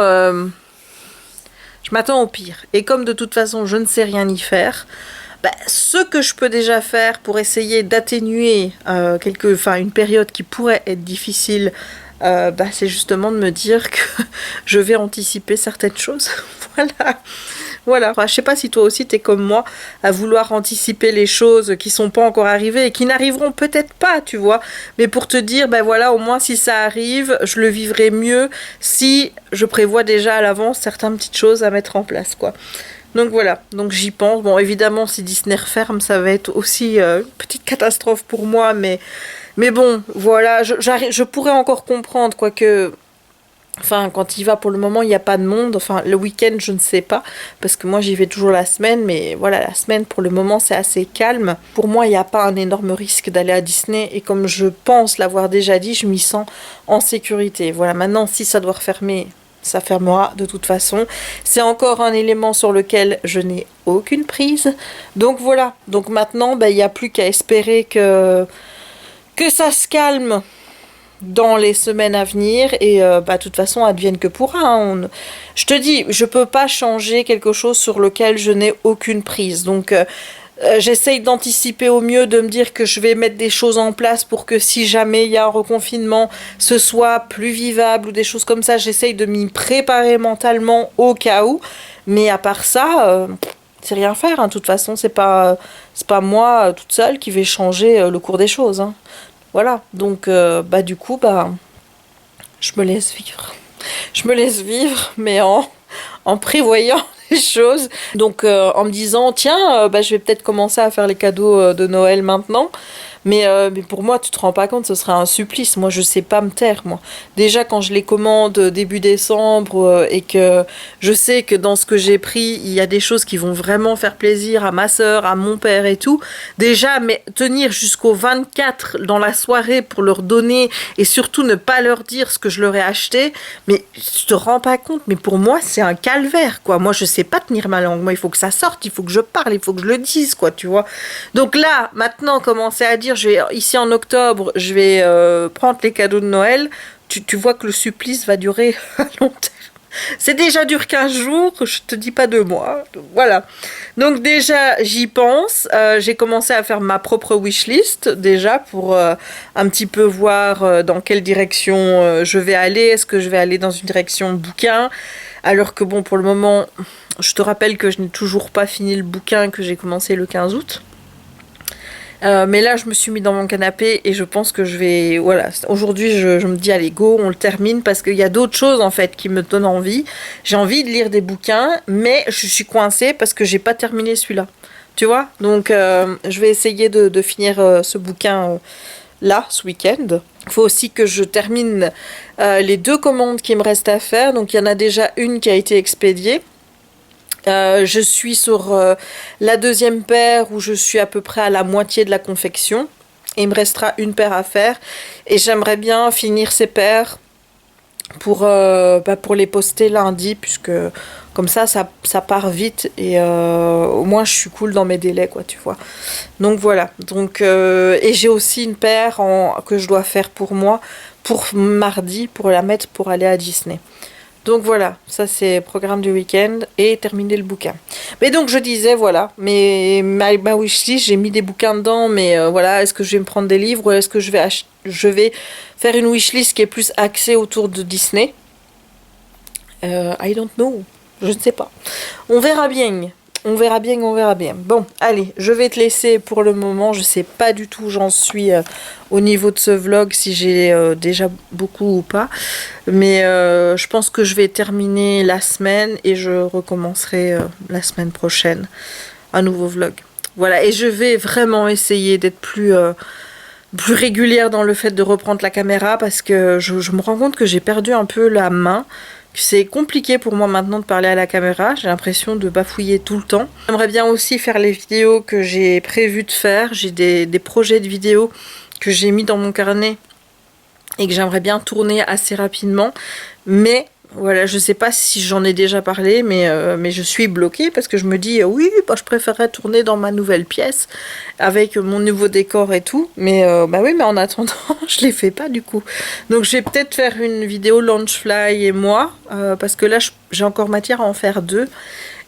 au pire. Et comme de toute façon, je ne sais rien y faire, ce que je peux déjà faire pour essayer d'atténuer une période qui pourrait être difficile, c'est justement de me dire que je vais anticiper certaines choses. Voilà. Enfin, je sais pas si toi aussi t'es comme moi à vouloir anticiper les choses qui sont pas encore arrivées et qui n'arriveront peut-être pas, tu vois. Mais pour te dire, au moins si ça arrive, je le vivrai mieux si je prévois déjà à l'avance certaines petites choses à mettre en place, quoi. Donc voilà, donc j'y pense. Bon, évidemment, si Disney referme, ça va être aussi une petite catastrophe pour moi, mais bon, voilà, je pourrais encore comprendre, quoique, enfin, quand il va pour le moment, il n'y a pas de monde. Enfin, le week-end, je ne sais pas, parce que moi, j'y vais toujours la semaine, mais voilà, la semaine, pour le moment, c'est assez calme. Pour moi, il n'y a pas un énorme risque d'aller à Disney, et comme je pense l'avoir déjà dit, je m'y sens en sécurité. Voilà, maintenant, si ça doit refermer, ça fermera de toute façon. C'est encore un élément sur lequel je n'ai aucune prise. Donc voilà. Donc maintenant, il n'y a plus qu'à espérer que ça se calme dans les semaines à venir. Et de toute façon, advienne que pourra. Hein. Je te dis, je peux pas changer quelque chose sur lequel je n'ai aucune prise. Donc j'essaye d'anticiper au mieux, de me dire que je vais mettre des choses en place pour que si jamais il y a un reconfinement, ce soit plus vivable ou des choses comme ça. J'essaye de m'y préparer mentalement au cas où. Mais à part ça, c'est rien faire. Hein. De toute façon, c'est pas moi toute seule qui vais changer le cours des choses. Hein. Voilà. Donc, du coup, je me laisse vivre. Je me laisse vivre, mais en prévoyant les choses. Donc en me disant, tiens, je vais peut-être commencer à faire les cadeaux de Noël maintenant. Mais pour moi, tu te rends pas compte, ce serait un supplice. Moi, je sais pas me taire, moi. Déjà, quand je les commande début décembre et que je sais que dans ce que j'ai pris, il y a des choses qui vont vraiment faire plaisir à ma sœur, à mon père et tout. Déjà, mais tenir jusqu'au 24 dans la soirée pour leur donner et surtout ne pas leur dire ce que je leur ai acheté, mais tu te rends pas compte. Mais pour moi, c'est un calvaire, quoi. Moi, je sais pas tenir ma langue. Moi, il faut que ça sorte, il faut que je parle, il faut que je le dise, quoi, tu vois. Donc là, maintenant, commencer à dire, ici en octobre, je vais prendre les cadeaux de Noël. Tu vois que le supplice va durer à long terme. C'est déjà dur 15 jours, je te dis pas 2 mois. Voilà. Donc déjà, j'y pense. J'ai commencé à faire ma propre wishlist déjà pour un petit peu voir dans quelle direction je vais aller. Est-ce que je vais aller dans une direction bouquin? Alors que bon, pour le moment, je te rappelle que je n'ai toujours pas fini le bouquin que j'ai commencé le 15 août. Mais là, je me suis mis dans mon canapé et je pense que je vais... Voilà, aujourd'hui, je me dis, allez, go, on le termine parce qu'il y a d'autres choses, en fait, qui me donnent envie. J'ai envie de lire des bouquins, mais je suis coincée parce que j'ai pas terminé celui-là. Tu vois? Donc, je vais essayer de finir ce bouquin là, ce week-end. Il faut aussi que je termine les 2 commandes qui me restent à faire. Donc, il y en a déjà une qui a été expédiée. Je suis sur la 2e paire où je suis à peu près à la moitié de la confection. Et il me restera une paire à faire. Et j'aimerais bien finir ces paires pour les poster lundi, puisque comme ça part vite. Et au moins je suis cool dans mes délais, quoi, tu vois. Donc voilà. Donc, et j'ai aussi une paire que je dois faire pour moi, pour mardi, pour la mettre pour aller à Disney. Donc voilà, ça c'est le programme du week-end et terminer le bouquin. Mais donc je disais, voilà, ma wishlist, j'ai mis des bouquins dedans, mais voilà, est-ce que je vais me prendre des livres ou est-ce que je vais faire une wishlist qui est plus axée autour de Disney? I don't know, je ne sais pas. On verra bien. On verra bien. Bon, allez, je vais te laisser pour le moment. Je sais pas du tout où j'en suis au niveau de ce vlog, si j'ai déjà beaucoup ou pas. Mais je pense que je vais terminer la semaine et je recommencerai la semaine prochaine un nouveau vlog. Voilà, et je vais vraiment essayer d'être plus régulière dans le fait de reprendre la caméra parce que je me rends compte que j'ai perdu un peu la main. C'est compliqué pour moi maintenant de parler à la caméra, j'ai l'impression de bafouiller tout le temps. J'aimerais bien aussi faire les vidéos que j'ai prévu de faire, j'ai des projets de vidéos que j'ai mis dans mon carnet et que j'aimerais bien tourner assez rapidement, mais voilà, je sais pas si j'en ai déjà parlé, mais je suis bloquée parce que je me dis oui, bah, je préférerais tourner dans ma nouvelle pièce avec mon nouveau décor et tout, mais bah oui, mais en attendant, je les fais pas du coup. Donc je vais peut-être faire une vidéo Launchfly et moi, parce que là j'ai encore matière à en faire 2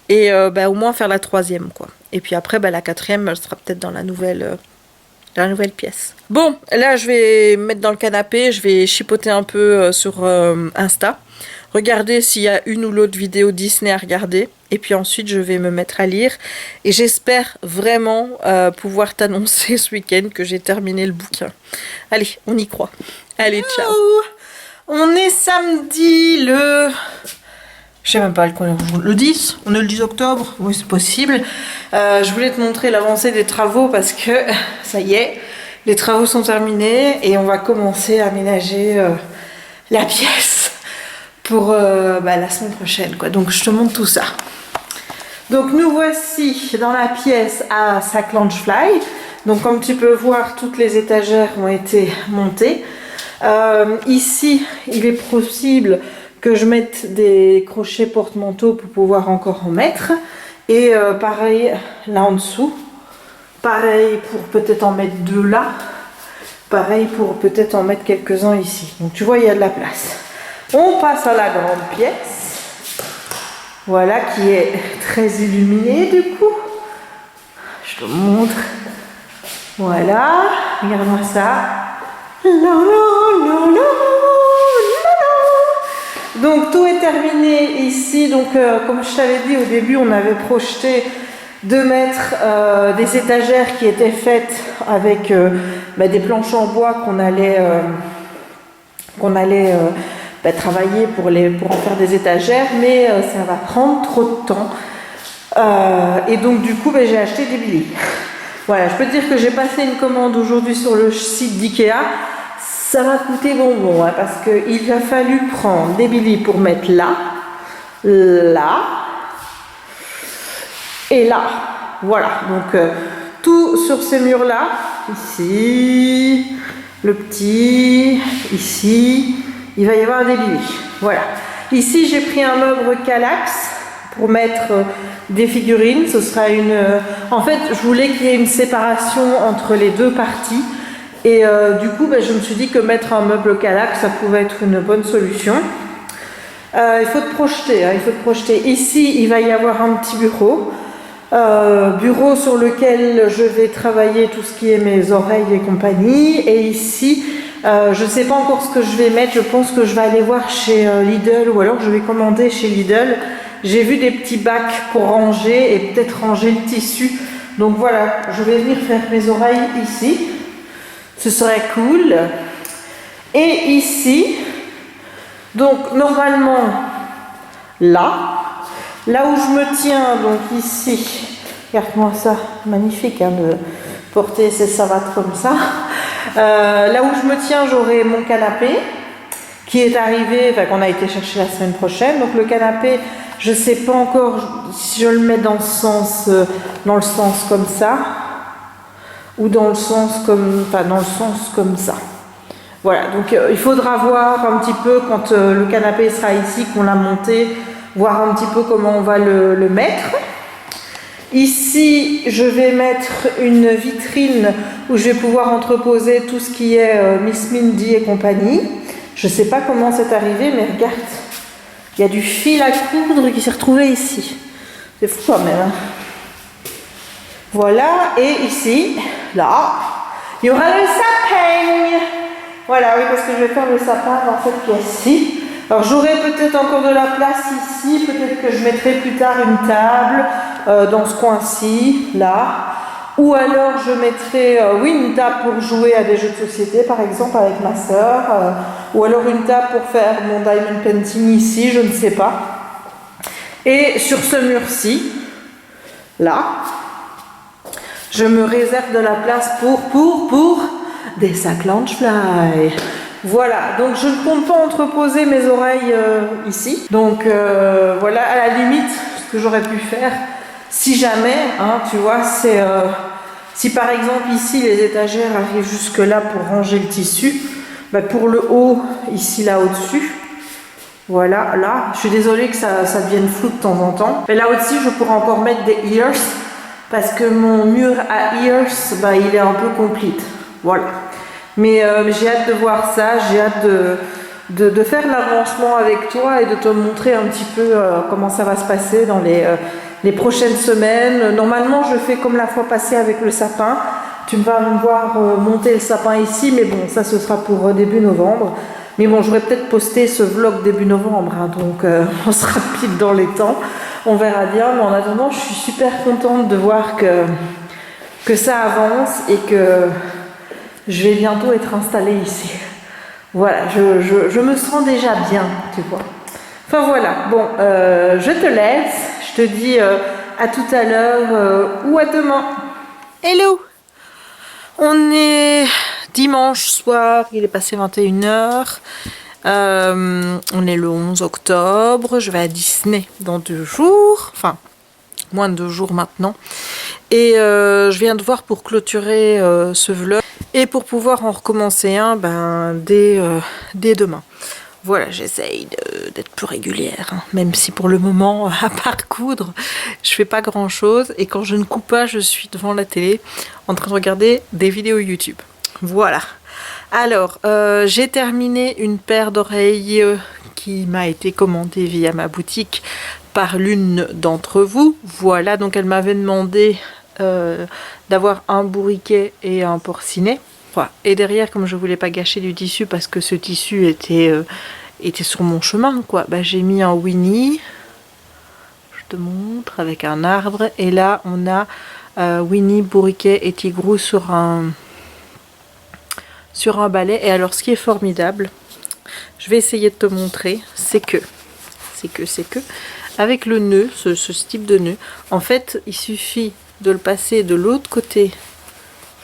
et bah, au moins faire la 3e quoi. Et puis après, bah, la 4e, elle sera peut-être dans la nouvelle pièce. Bon, là je vais me mettre dans le canapé, je vais chipoter un peu sur Insta. Regarder s'il y a une ou l'autre vidéo Disney à regarder. Et puis ensuite, je vais me mettre à lire. Et j'espère vraiment pouvoir t'annoncer ce week-end que j'ai terminé le bouquin. Allez, on y croit. Allez, ciao. On est samedi le... Je sais même pas le 10. On est le 10 octobre. Oui, c'est possible. Je voulais te montrer l'avancée des travaux parce que ça y est, les travaux sont terminés. Et on va commencer à aménager la pièce pour la semaine prochaine quoi. Donc je te montre tout ça. Donc nous voici dans la pièce à sac Launchfly. Donc comme tu peux voir, toutes les étagères ont été montées. Ici il est possible que je mette des crochets porte-manteau pour pouvoir encore en mettre. Et pareil là en dessous. Pareil pour peut-être en mettre 2 là. Pareil pour peut-être en mettre quelques-uns ici. Donc tu vois, il y a de la place. On passe à la grande pièce, voilà, qui est très illuminée du coup. Je te montre. Voilà, regarde-moi ça. Donc tout est terminé ici. Donc comme je t'avais dit au début, on avait projeté de mettre des étagères qui étaient faites avec des planches en bois qu'on allait travailler pour en faire des étagères, mais ça va prendre trop de temps. Et donc du coup, j'ai acheté des billets. Voilà, je peux te dire que j'ai passé une commande aujourd'hui sur le site d'Ikea. Ça m'a coûté bonbon, hein, parce qu'il a fallu prendre des billets pour mettre là, là et là. Voilà, donc tout sur ces murs-là, ici, le petit, ici. Il va y avoir des billets. Voilà. Ici, j'ai pris un meuble Kallax pour mettre des figurines. Ce sera une... En fait, je voulais qu'il y ait une séparation entre les 2 parties. Et du coup, je me suis dit que mettre un meuble Kallax, ça pouvait être une bonne solution. Il faut te projeter. Hein, il faut te projeter. Ici, il va y avoir un petit bureau. Bureau sur lequel je vais travailler tout ce qui est mes oreilles et compagnie. Et ici... je ne sais pas encore ce que je vais mettre, je pense que je vais aller voir chez Lidl ou alors je vais commander chez Lidl. J'ai vu des petits bacs pour ranger et peut-être ranger le tissu. Donc voilà, je vais venir faire mes oreilles ici. Ce serait cool. Et ici, donc normalement là où je me tiens, donc ici, regarde-moi ça, magnifique hein, de porter ces savates comme ça. Là où je me tiens, j'aurai mon canapé qui est arrivé, qu'on a été chercher la semaine prochaine. Donc le canapé, je ne sais pas encore si je le mets dans le sens comme ça ou dans le sens comme ça. Voilà, donc il faudra voir un petit peu quand le canapé sera ici, qu'on l'a monté, voir un petit peu comment on va le mettre. Ici, je vais mettre une vitrine où je vais pouvoir entreposer tout ce qui est Miss Mindy et compagnie. Je ne sais pas comment c'est arrivé, mais regarde, il y a du fil à coudre qui s'est retrouvé ici. C'est fou quand même. Hein. Voilà, et ici, là, il y aura le sapin. Voilà, oui, parce que je vais faire le sapin dans cette pièce-ci. Alors j'aurai peut-être encore de la place ici, peut-être que je mettrai plus tard une table dans ce coin-ci, là. Ou alors je mettrai, une table pour jouer à des jeux de société, par exemple, avec ma soeur. Ou alors une table pour faire mon diamond painting ici, je ne sais pas. Et sur ce mur-ci, là, je me réserve de la place pour des sacs Launchfly. Voilà, donc je ne compte pas entreposer mes oreilles ici. Donc voilà, à la limite, ce que j'aurais pu faire, si jamais, hein, tu vois, c'est si par exemple ici les étagères arrivent jusque là pour ranger le tissu, bah, pour le haut, ici là au-dessus, voilà, là, je suis désolée que ça devienne flou de temps en temps. Mais là au-dessus, je pourrais encore mettre des ears, parce que mon mur à ears, bah, il est un peu complete. Voilà. Mais j'ai hâte de voir ça, j'ai hâte de faire l'avancement avec toi et de te montrer un petit peu comment ça va se passer dans les prochaines semaines. Normalement, je fais comme la fois passée avec le sapin. Tu vas me voir monter le sapin ici, mais bon, ça ce sera pour début novembre. Mais bon, j'aurais peut-être posté ce vlog début novembre, hein, donc on sera pile dans les temps. On verra bien, mais en attendant, je suis super contente de voir que ça avance et que je vais bientôt être installée ici. Voilà, je me sens déjà bien, tu vois. Enfin voilà, bon, je te laisse. Je te dis à tout à l'heure ou à demain. Hello! On est dimanche soir, il est passé 21h. On est le 11 octobre. Je vais à Disney dans 2 jours. Enfin, moins de 2 jours maintenant. Et je viens de voir pour clôturer ce vlog. Et pour pouvoir en recommencer un dès demain. Voilà, j'essaye d'être plus régulière, hein, même si pour le moment, à part coudre, je fais pas grand chose. Et quand je ne coupe pas, je suis devant la télé en train de regarder des vidéos YouTube. Voilà. Alors, j'ai terminé une paire d'oreilles qui m'a été commandée via ma boutique par l'une d'entre vous. Voilà, donc elle m'avait demandé d'avoir un bourriquet et un porcinet. Voilà. Et derrière, comme je voulais pas gâcher du tissu parce que ce tissu était sur mon chemin, quoi, bah, j'ai mis un Winnie. Je te montre avec un arbre. Et là, on a Winnie, bourriquet et tigrou sur un balai. Et alors, ce qui est formidable, je vais essayer de te montrer, c'est que avec le nœud, ce type de nœud, en fait, il suffit de le passer de l'autre côté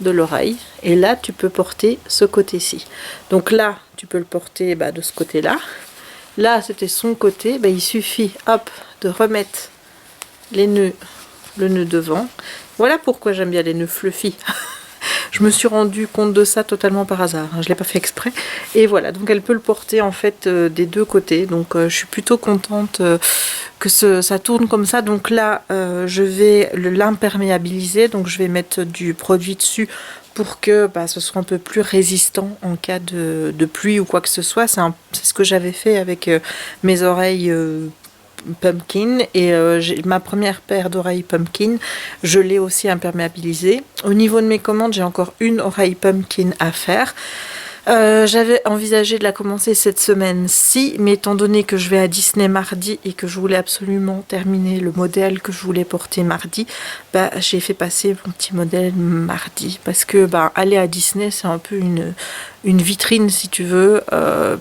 de l'oreille et là tu peux porter ce côté-ci. Donc là tu peux le porter de ce côté-là. Là c'était son côté, il suffit hop de remettre les nœuds, le nœud devant. Voilà pourquoi j'aime bien les nœuds fluffy. Je me suis rendu compte de ça totalement par hasard, hein. Je l'ai pas fait exprès. Et voilà, donc elle peut le porter en fait des deux côtés. Donc je suis plutôt contente que ça tourne comme ça. Donc là, je vais l'imperméabiliser. Donc je vais mettre du produit dessus pour que ce soit un peu plus résistant en cas de pluie ou quoi que ce soit. C'est ce que j'avais fait avec mes oreilles pumpkin et ma première paire d'oreilles pumpkin, je l'ai aussi imperméabilisée. Au niveau de mes commandes, j'ai encore une oreille pumpkin à faire. J'avais envisagé de la commencer cette semaine-ci, mais étant donné que je vais à Disney mardi et que je voulais absolument terminer le modèle que je voulais porter mardi, j'ai fait passer mon petit modèle mardi, parce que aller à Disney c'est un peu une vitrine si tu veux,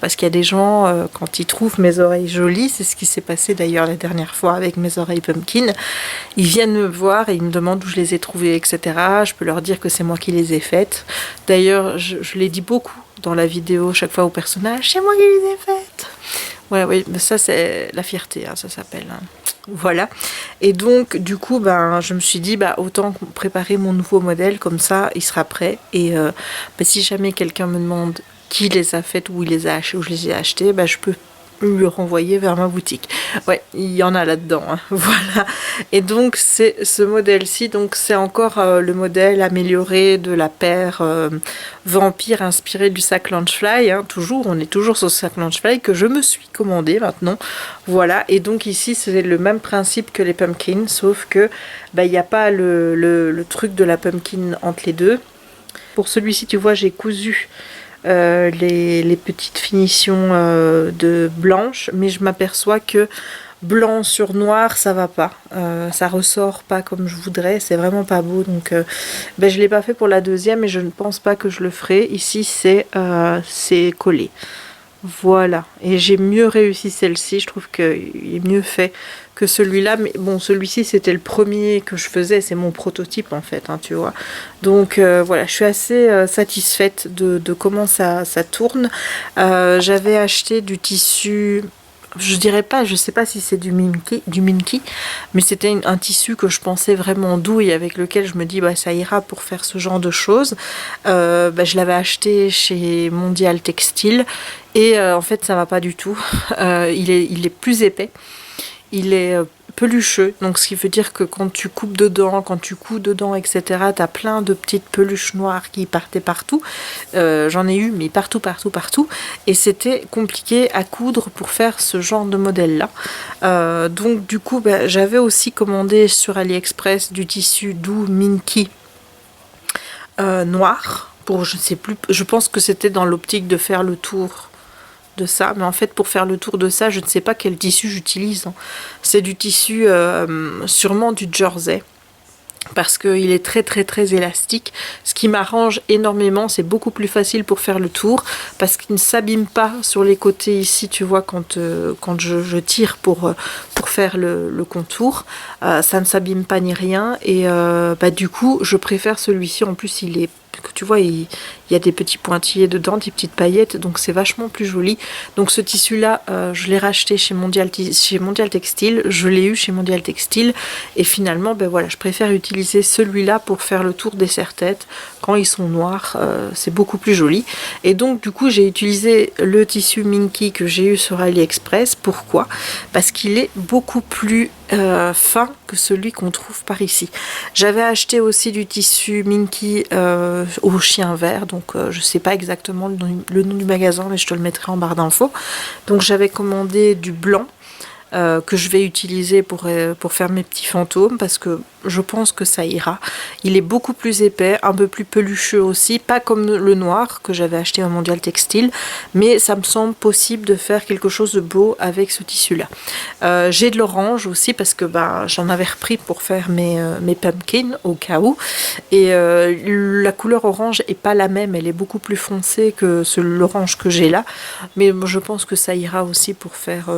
parce qu'il y a des gens quand ils trouvent mes oreilles jolies, c'est ce qui s'est passé d'ailleurs la dernière fois avec mes oreilles pumpkin, ils viennent me voir et ils me demandent où je les ai trouvées, etc. Je peux leur dire que c'est moi qui les ai faites. D'ailleurs je l'ai dit beaucoup dans la vidéo chaque fois au personnage, c'est moi qui les ai faites. Voilà, oui, ça c'est la fierté, hein, ça s'appelle. Hein. Voilà. Et donc du coup, je me suis dit, autant préparer mon nouveau modèle, comme ça, il sera prêt. Et si jamais quelqu'un me demande qui les a faites, où il les a achetées, où je les ai achetées, je peux le renvoyer vers ma boutique. Ouais, il y en a là-dedans, hein. Voilà. Et donc c'est ce modèle-ci, donc c'est encore le modèle amélioré de la paire Vampire inspirée du sac Loungefly, hein. On est toujours sur ce sac Loungefly que je me suis commandé maintenant. Voilà, et donc ici c'est le même principe que les pumpkins, sauf que il n'y a pas le truc de la pumpkin entre les deux. Pour celui-ci, tu vois, j'ai cousu les petites finitions de blanche, mais je m'aperçois que blanc sur noir ça va pas, ça ressort pas comme je voudrais, c'est vraiment pas beau, donc je l'ai pas fait pour la deuxième et je ne pense pas que je le ferai. Ici c'est collé, Voilà, et j'ai mieux réussi celle-ci, je trouve qu'il est mieux fait que celui-là, mais bon, celui-ci c'était le premier que je faisais, c'est mon prototype en fait, hein, tu vois. Donc voilà, je suis assez satisfaite de comment ça tourne. J'avais acheté du tissu, je dirais pas, je sais pas si c'est du Minky, mais c'était un tissu que je pensais vraiment doux et avec lequel je me dis bah ça ira pour faire ce genre de choses. Je l'avais acheté chez Mondial Textile et en fait ça va pas du tout. Il est plus épais, il est pelucheux, donc ce qui veut dire que quand tu coupes dedans, quand tu couds dedans, etc., t'as plein de petites peluches noires qui partaient partout. J'en ai eu, mais partout, partout, partout. Et c'était compliqué à coudre pour faire ce genre de modèle-là. Donc du coup, j'avais aussi commandé sur AliExpress du tissu doux Minky noir. Pour, je sais plus, je pense que c'était dans l'optique de faire le tour de ça, mais en fait pour faire le tour de ça je ne sais pas quel tissu j'utilise, hein. C'est du tissu sûrement du jersey parce qu'il est très très très élastique, ce qui m'arrange énormément, c'est beaucoup plus facile pour faire le tour parce qu'il ne s'abîme pas sur les côtés ici, tu vois, quand je tire pour faire le contour, ça ne s'abîme pas ni rien et du coup je préfère celui-ci, en plus il est, tu vois, il y a des petits pointillés dedans, des petites paillettes, donc c'est vachement plus joli. Donc ce tissu-là, je l'ai racheté chez Mondial Textile, je l'ai eu chez Mondial Textile, et finalement, voilà, je préfère utiliser celui-là pour faire le tour des serre-têtes. Quand ils sont noirs, c'est beaucoup plus joli. Et donc du coup, j'ai utilisé le tissu Minky que j'ai eu sur AliExpress. Pourquoi? Parce qu'il est beaucoup plus fin que celui qu'on trouve par ici. J'avais acheté aussi du tissu Minky au chien vert, donc je sais pas exactement le nom du magasin, mais je te le mettrai en barre d'infos. Donc j'avais commandé du blanc que je vais utiliser pour faire mes petits fantômes parce que je pense que ça ira. Il est beaucoup plus épais, un peu plus pelucheux aussi, pas comme le noir que j'avais acheté au Mondial Textile, mais ça me semble possible de faire quelque chose de beau avec ce tissu là. J'ai de l'orange aussi parce que j'en avais repris pour faire mes pumpkins au cas où, et la couleur orange est pas la même, elle est beaucoup plus foncée que l'orange que j'ai là, mais je pense que ça ira aussi pour faire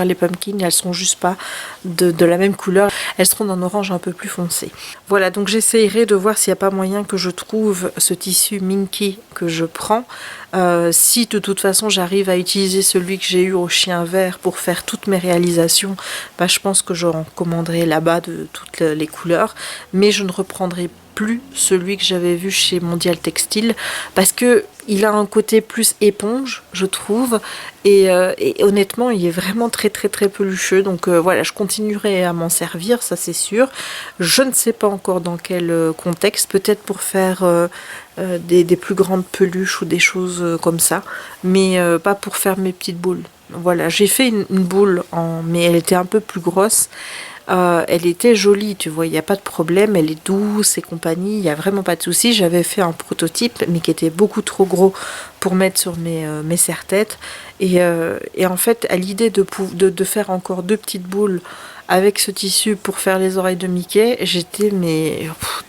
les pumpkins. Elles sont juste pas de la même couleur, elles seront d'un orange un peu plus foncé. Voilà, donc j'essayerai de voir s'il n'y a pas moyen que je trouve ce tissu Minky que je prends. Si de toute façon j'arrive à utiliser celui que j'ai eu au chien vert pour faire toutes mes réalisations, je pense que j'en commanderai là-bas de toutes les couleurs, mais je ne reprendrai plus celui que j'avais vu chez Mondial Textile parce que il a un côté plus éponge, je trouve, et honnêtement il est vraiment très très très pelucheux, donc voilà, je continuerai à m'en servir, ça c'est sûr. Je ne sais pas encore dans quel contexte, peut-être pour faire des plus grandes peluches ou des choses comme ça, mais pas pour faire mes petites boules. Voilà, j'ai fait une boule, mais elle était un peu plus grosse. Elle était jolie, tu vois, il n'y a pas de problème, elle est douce et compagnie, il n'y a vraiment pas de souci. J'avais fait un prototype, mais qui était beaucoup trop gros pour mettre sur mes serre-têtes. Et en fait, à l'idée de faire encore deux petites boules avec ce tissu pour faire les oreilles de Mickey, j'étais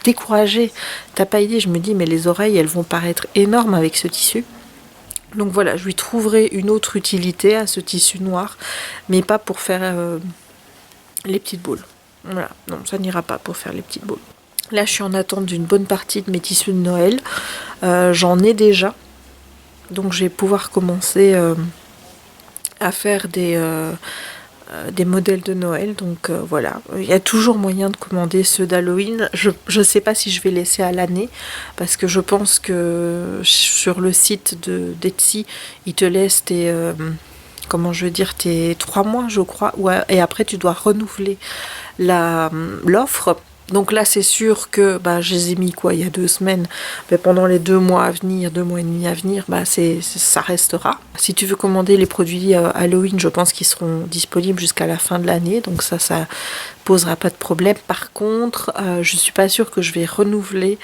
découragée. T'as pas idée, je me dis, mais les oreilles, elles vont paraître énormes avec ce tissu. Donc voilà, je lui trouverai une autre utilité à ce tissu noir, mais pas pour faire les petites boules. Voilà, non, ça n'ira pas pour faire les petites boules. Là, je suis en attente d'une bonne partie de mes tissus de Noël. J'en ai déjà. Donc, je vais pouvoir commencer à faire des modèles de Noël. Donc, voilà. Il y a toujours moyen de commander ceux d'Halloween. Je ne sais pas si je vais laisser à l'année. Parce que je pense que sur le site d'Etsy, ils te laissent tes tes 3 mois, je crois, ouais, et après tu dois renouveler l'offre. Donc là, c'est sûr que je les ai mis il y a 2 semaines. Mais pendant les 2 mois à venir, 2 mois et demi à venir, ça restera. Si tu veux commander les produits Halloween, je pense qu'ils seront disponibles jusqu'à la fin de l'année. Donc ça posera pas de problème. Par contre, je suis pas sûre que je vais renouveler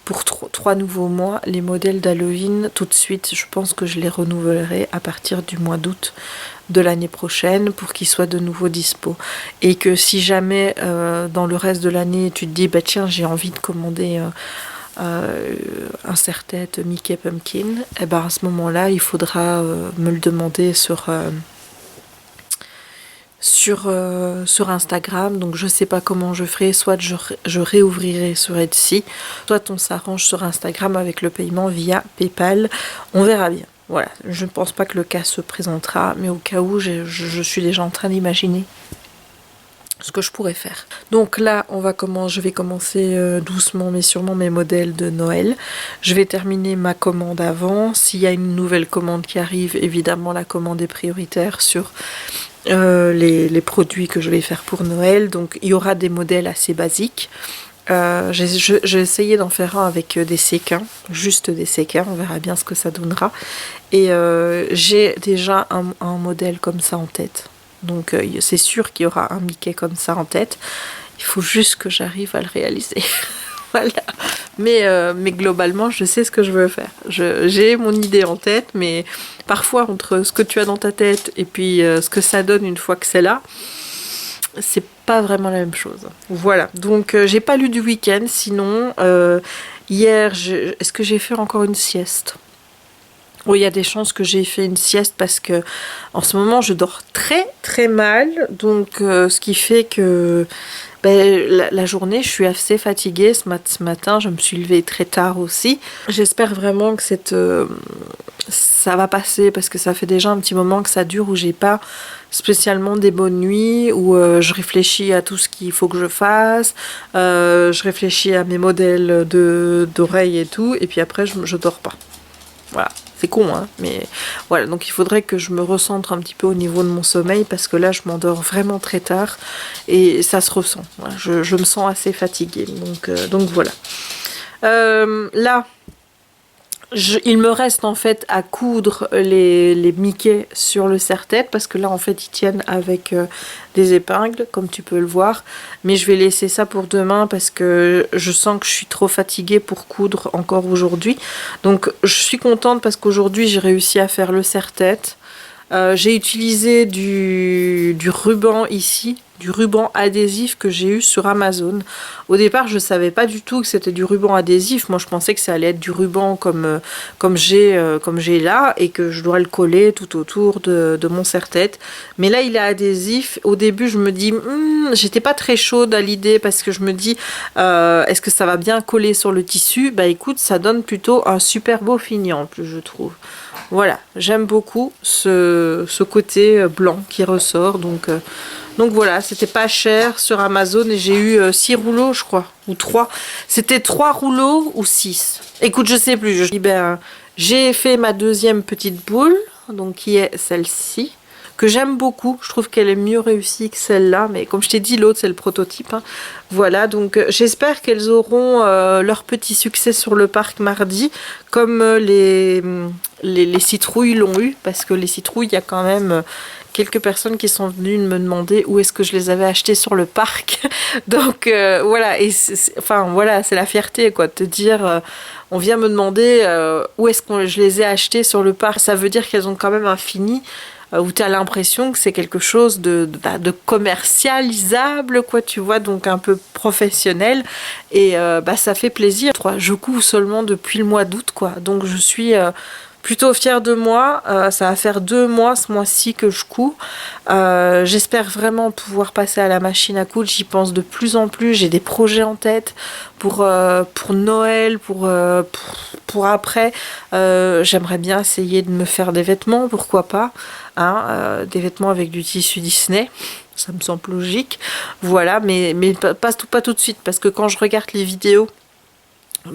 pour 3 nouveaux mois les modèles d'Halloween tout de suite. Je pense que je les renouvellerai à partir du mois d'août de l'année prochaine pour qu'ils soient de nouveau dispo, et que si jamais dans le reste de l'année tu te dis tiens, j'ai envie de commander un serre-tête Mickey Pumpkin, et ben à ce moment-là, il faudra me le demander sur Instagram. Donc je sais pas comment je ferai, soit je réouvrirai sur Etsy, soit on s'arrange sur Instagram avec le paiement via PayPal, on verra bien. Voilà, je ne pense pas que le cas se présentera, mais au cas où, je suis déjà en train d'imaginer ce que je pourrais faire. Donc là, je vais commencer doucement mais sûrement mes modèles de Noël. Je vais terminer ma commande avant. S'il y a une nouvelle commande qui arrive, évidemment la commande est prioritaire sur les produits que je vais faire pour Noël. Donc il y aura des modèles assez basiques. J'ai essayé d'en faire un avec des séquins, juste des séquins, on verra bien ce que ça donnera. Et j'ai déjà un modèle comme ça en tête. Donc c'est sûr qu'il y aura un Mickey comme ça en tête. Il faut juste que j'arrive à le réaliser. Voilà. Mais globalement, je sais ce que je veux faire. J'ai mon idée en tête, mais parfois entre ce que tu as dans ta tête et puis ce que ça donne une fois que c'est là, c'est pas vraiment la même chose. Voilà. Donc j'ai pas lu du week-end. Sinon, hier, est-ce que j'ai fait encore une sieste ? Oui, il y a des chances que j'ai fait une sieste parce que en ce moment je dors très très mal, donc ce qui fait que la journée je suis assez fatiguée. Ce matin je me suis levée très tard aussi. J'espère vraiment que ça va passer parce que ça fait déjà un petit moment que ça dure où j'ai pas spécialement des bonnes nuits, où je réfléchis à tout ce qu'il faut que je fasse, je réfléchis à mes modèles d'oreilles et tout, et puis après je dors pas. Voilà. C'est con, hein, mais voilà, donc il faudrait que je me recentre un petit peu au niveau de mon sommeil parce que là je m'endors vraiment très tard et ça se ressent. Voilà, je me sens assez fatiguée, donc voilà. Là, il me reste en fait à coudre les Mickey sur le serre-tête parce que là en fait ils tiennent avec des épingles comme tu peux le voir, mais je vais laisser ça pour demain parce que je sens que je suis trop fatiguée pour coudre encore aujourd'hui. Donc je suis contente parce qu'aujourd'hui j'ai réussi à faire le serre-tête. J'ai utilisé du ruban ici, du ruban adhésif que j'ai eu sur Amazon. Au départ, je savais pas du tout que c'était du ruban adhésif. Moi, je pensais que ça allait être du ruban comme j'ai là et que je dois le coller tout autour de mon serre-tête. Mais là, il est adhésif. Au début, je me dis, j'étais pas très chaude à l'idée parce que je me dis, est-ce que ça va bien coller sur le tissu? Bah écoute, ça donne plutôt un super beau fini en plus, je trouve. Voilà, j'aime beaucoup ce côté blanc qui ressort. Donc voilà, c'était pas cher sur Amazon et j'ai eu 6 rouleaux, je crois, ou 3. C'était 3 rouleaux ou 6. Écoute, je sais plus. J'ai fait ma deuxième petite boule, donc qui est celle-ci, que j'aime beaucoup. Je trouve qu'elle est mieux réussie que celle-là, mais comme je t'ai dit, l'autre c'est le prototype. Hein. Voilà, donc j'espère qu'elles auront leur petit succès sur le parc mardi, comme les citrouilles l'ont eu, parce que les citrouilles, il y a quand même quelques personnes qui sont venues me demander où est-ce que je les avais achetées sur le parc. Donc voilà, et voilà, c'est la fierté quoi, de te dire on vient me demander où est-ce que je les ai achetées sur le parc. Ça veut dire qu'elles ont quand même un fini où tu as l'impression que c'est quelque chose de commercialisable, quoi, tu vois, donc un peu professionnel. Et ça fait plaisir. Je couds seulement depuis le mois d'août, quoi. Donc je suis plutôt fière de moi. Ça va faire 2 mois ce mois-ci que je couds. J'espère vraiment pouvoir passer à la machine à coudre. J'y pense de plus en plus. J'ai des projets en tête pour Noël, pour après. J'aimerais bien essayer de me faire des vêtements, pourquoi pas. Hein, des vêtements avec du tissu Disney. Ça me semble logique. Voilà, mais pas tout de suite. Parce que quand je regarde les vidéos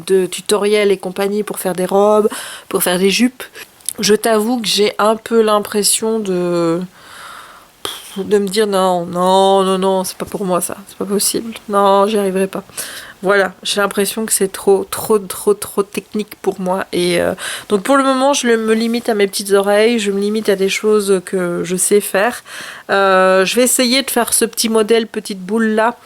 de tutoriels et compagnie pour faire des robes, pour faire des jupes, je t'avoue que j'ai un peu l'impression de me dire non, c'est pas pour moi ça, c'est pas possible, non, j'y arriverai pas. Voilà, j'ai l'impression que c'est trop technique pour moi et donc pour le moment je me limite à mes petites oreilles, je me limite à des choses que je sais faire. Je vais essayer de faire ce petit modèle petite boule là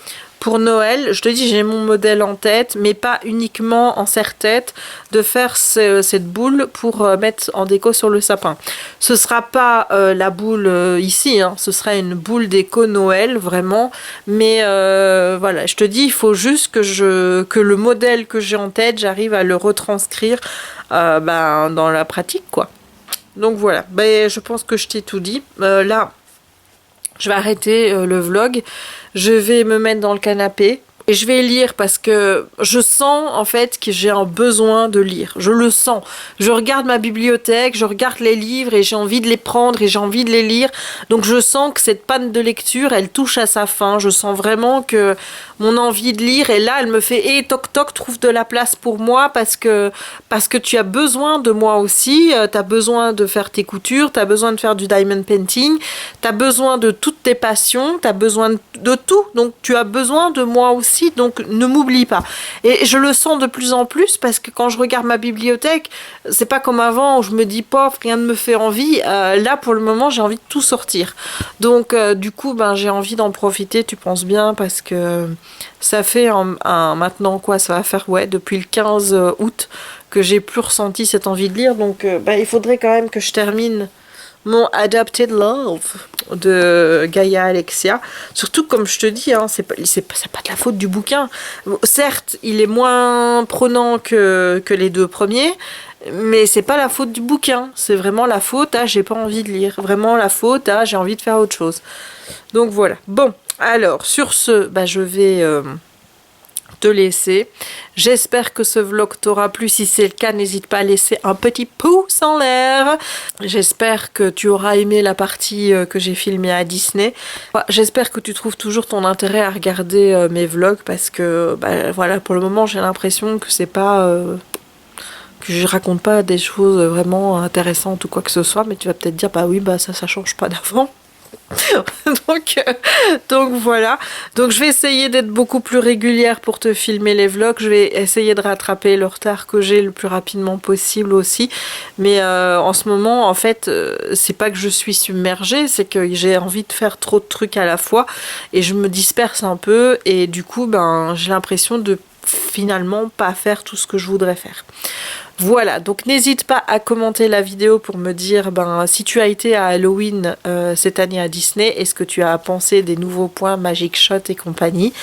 pour Noël, je te dis, j'ai mon modèle en tête, mais pas uniquement en serre-tête, de faire cette boule pour mettre en déco sur le sapin. Ce sera pas la boule ici, hein, ce sera une boule déco Noël, vraiment. Mais voilà, je te dis, il faut juste que le modèle que j'ai en tête, j'arrive à le retranscrire dans la pratique, quoi. Donc voilà, je pense que je t'ai tout dit. Là, je vais arrêter le vlog. Je vais me mettre dans le canapé et je vais lire parce que je sens en fait que j'ai un besoin de lire. Je le sens. Je regarde ma bibliothèque, je regarde les livres et j'ai envie de les prendre et j'ai envie de les lire. Donc je sens que cette panne de lecture, elle touche à sa fin. Je sens vraiment que mon envie de lire, et là elle me fait hey, toc toc, trouve de la place pour moi parce que tu as besoin de moi aussi. Tu as besoin de faire tes coutures, tu as besoin de faire du diamond painting, tu as besoin de toutes tes passions, tu as besoin de tout. Donc tu as besoin de moi aussi. Donc ne m'oublie pas. Et je le sens de plus en plus parce que quand je regarde ma bibliothèque, c'est pas comme avant où je me dis pauvre, rien ne me fait envie. Là pour le moment j'ai envie de tout sortir. Donc du coup j'ai envie d'en profiter, tu penses bien, parce que ça fait maintenant quoi, ça va faire depuis le 15 août que j'ai plus ressenti cette envie de lire. Donc il faudrait quand même que je termine mon Adapted Love de Gaia Alexia. Surtout, comme je te dis, hein, c'est pas de la faute du bouquin. Certes, il est moins prenant que les deux premiers, mais c'est pas la faute du bouquin. C'est vraiment la faute à j'ai pas envie de lire. Vraiment la faute à j'ai envie de faire autre chose. Donc voilà. Bon, alors, sur ce, je vais te laisser. J'espère que ce vlog t'aura plu. Si c'est le cas, n'hésite pas à laisser un petit pouce en l'air. J'espère que tu auras aimé la partie que j'ai filmée à Disney. J'espère que tu trouves toujours ton intérêt à regarder mes vlogs, parce que voilà, pour le moment j'ai l'impression que c'est pas que je raconte pas des choses vraiment intéressantes ou quoi que ce soit, mais tu vas peut-être dire oui, ça change pas d'avant. donc voilà, donc je vais essayer d'être beaucoup plus régulière pour te filmer les vlogs. Je vais essayer de rattraper le retard que j'ai le plus rapidement possible aussi, mais en ce moment en fait c'est pas que je suis submergée, c'est que j'ai envie de faire trop de trucs à la fois et je me disperse un peu, et du coup j'ai l'impression de finalement pas faire tout ce que je voudrais faire. Voilà, donc n'hésite pas à commenter la vidéo pour me dire si tu as été à Halloween cette année à Disney, est-ce que tu as pensé des nouveaux points Magic Shot et compagnie.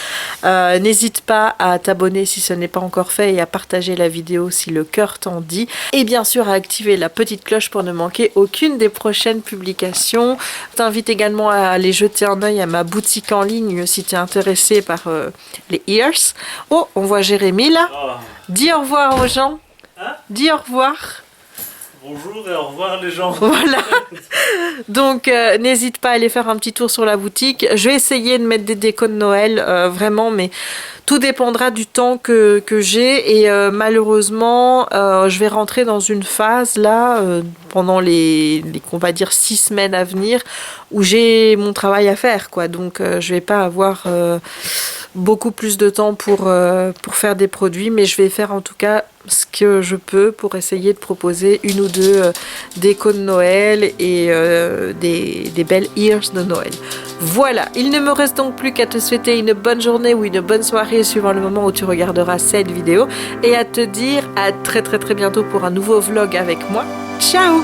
N'hésite pas à t'abonner si ce n'est pas encore fait et à partager la vidéo si le cœur t'en dit. Et bien sûr à activer la petite cloche pour ne manquer aucune des prochaines publications. Je t'invite également à aller jeter un œil à ma boutique en ligne si tu es intéressé par les ears. Oh, on voit Jérémy là. Oh. Dis au revoir aux gens. Hein? Dis au revoir. Bonjour et au revoir les gens. Voilà. Donc n'hésite pas à aller faire un petit tour sur la boutique. Je vais essayer de mettre des décos de Noël, vraiment, mais tout dépendra du temps que j'ai. Et malheureusement, je vais rentrer dans une phase là, pendant les on va dire 6 semaines à venir, où j'ai mon travail à faire, quoi. Donc je vais pas avoir beaucoup plus de temps pour faire des produits, mais je vais faire en tout cas ce que je peux pour essayer de proposer une ou deux décos de Noël et des belles ears de Noël. Voilà, il ne me reste donc plus qu'à te souhaiter une bonne journée ou une bonne soirée suivant le moment où tu regarderas cette vidéo, et à te dire à très très très bientôt pour un nouveau vlog avec moi. Ciao!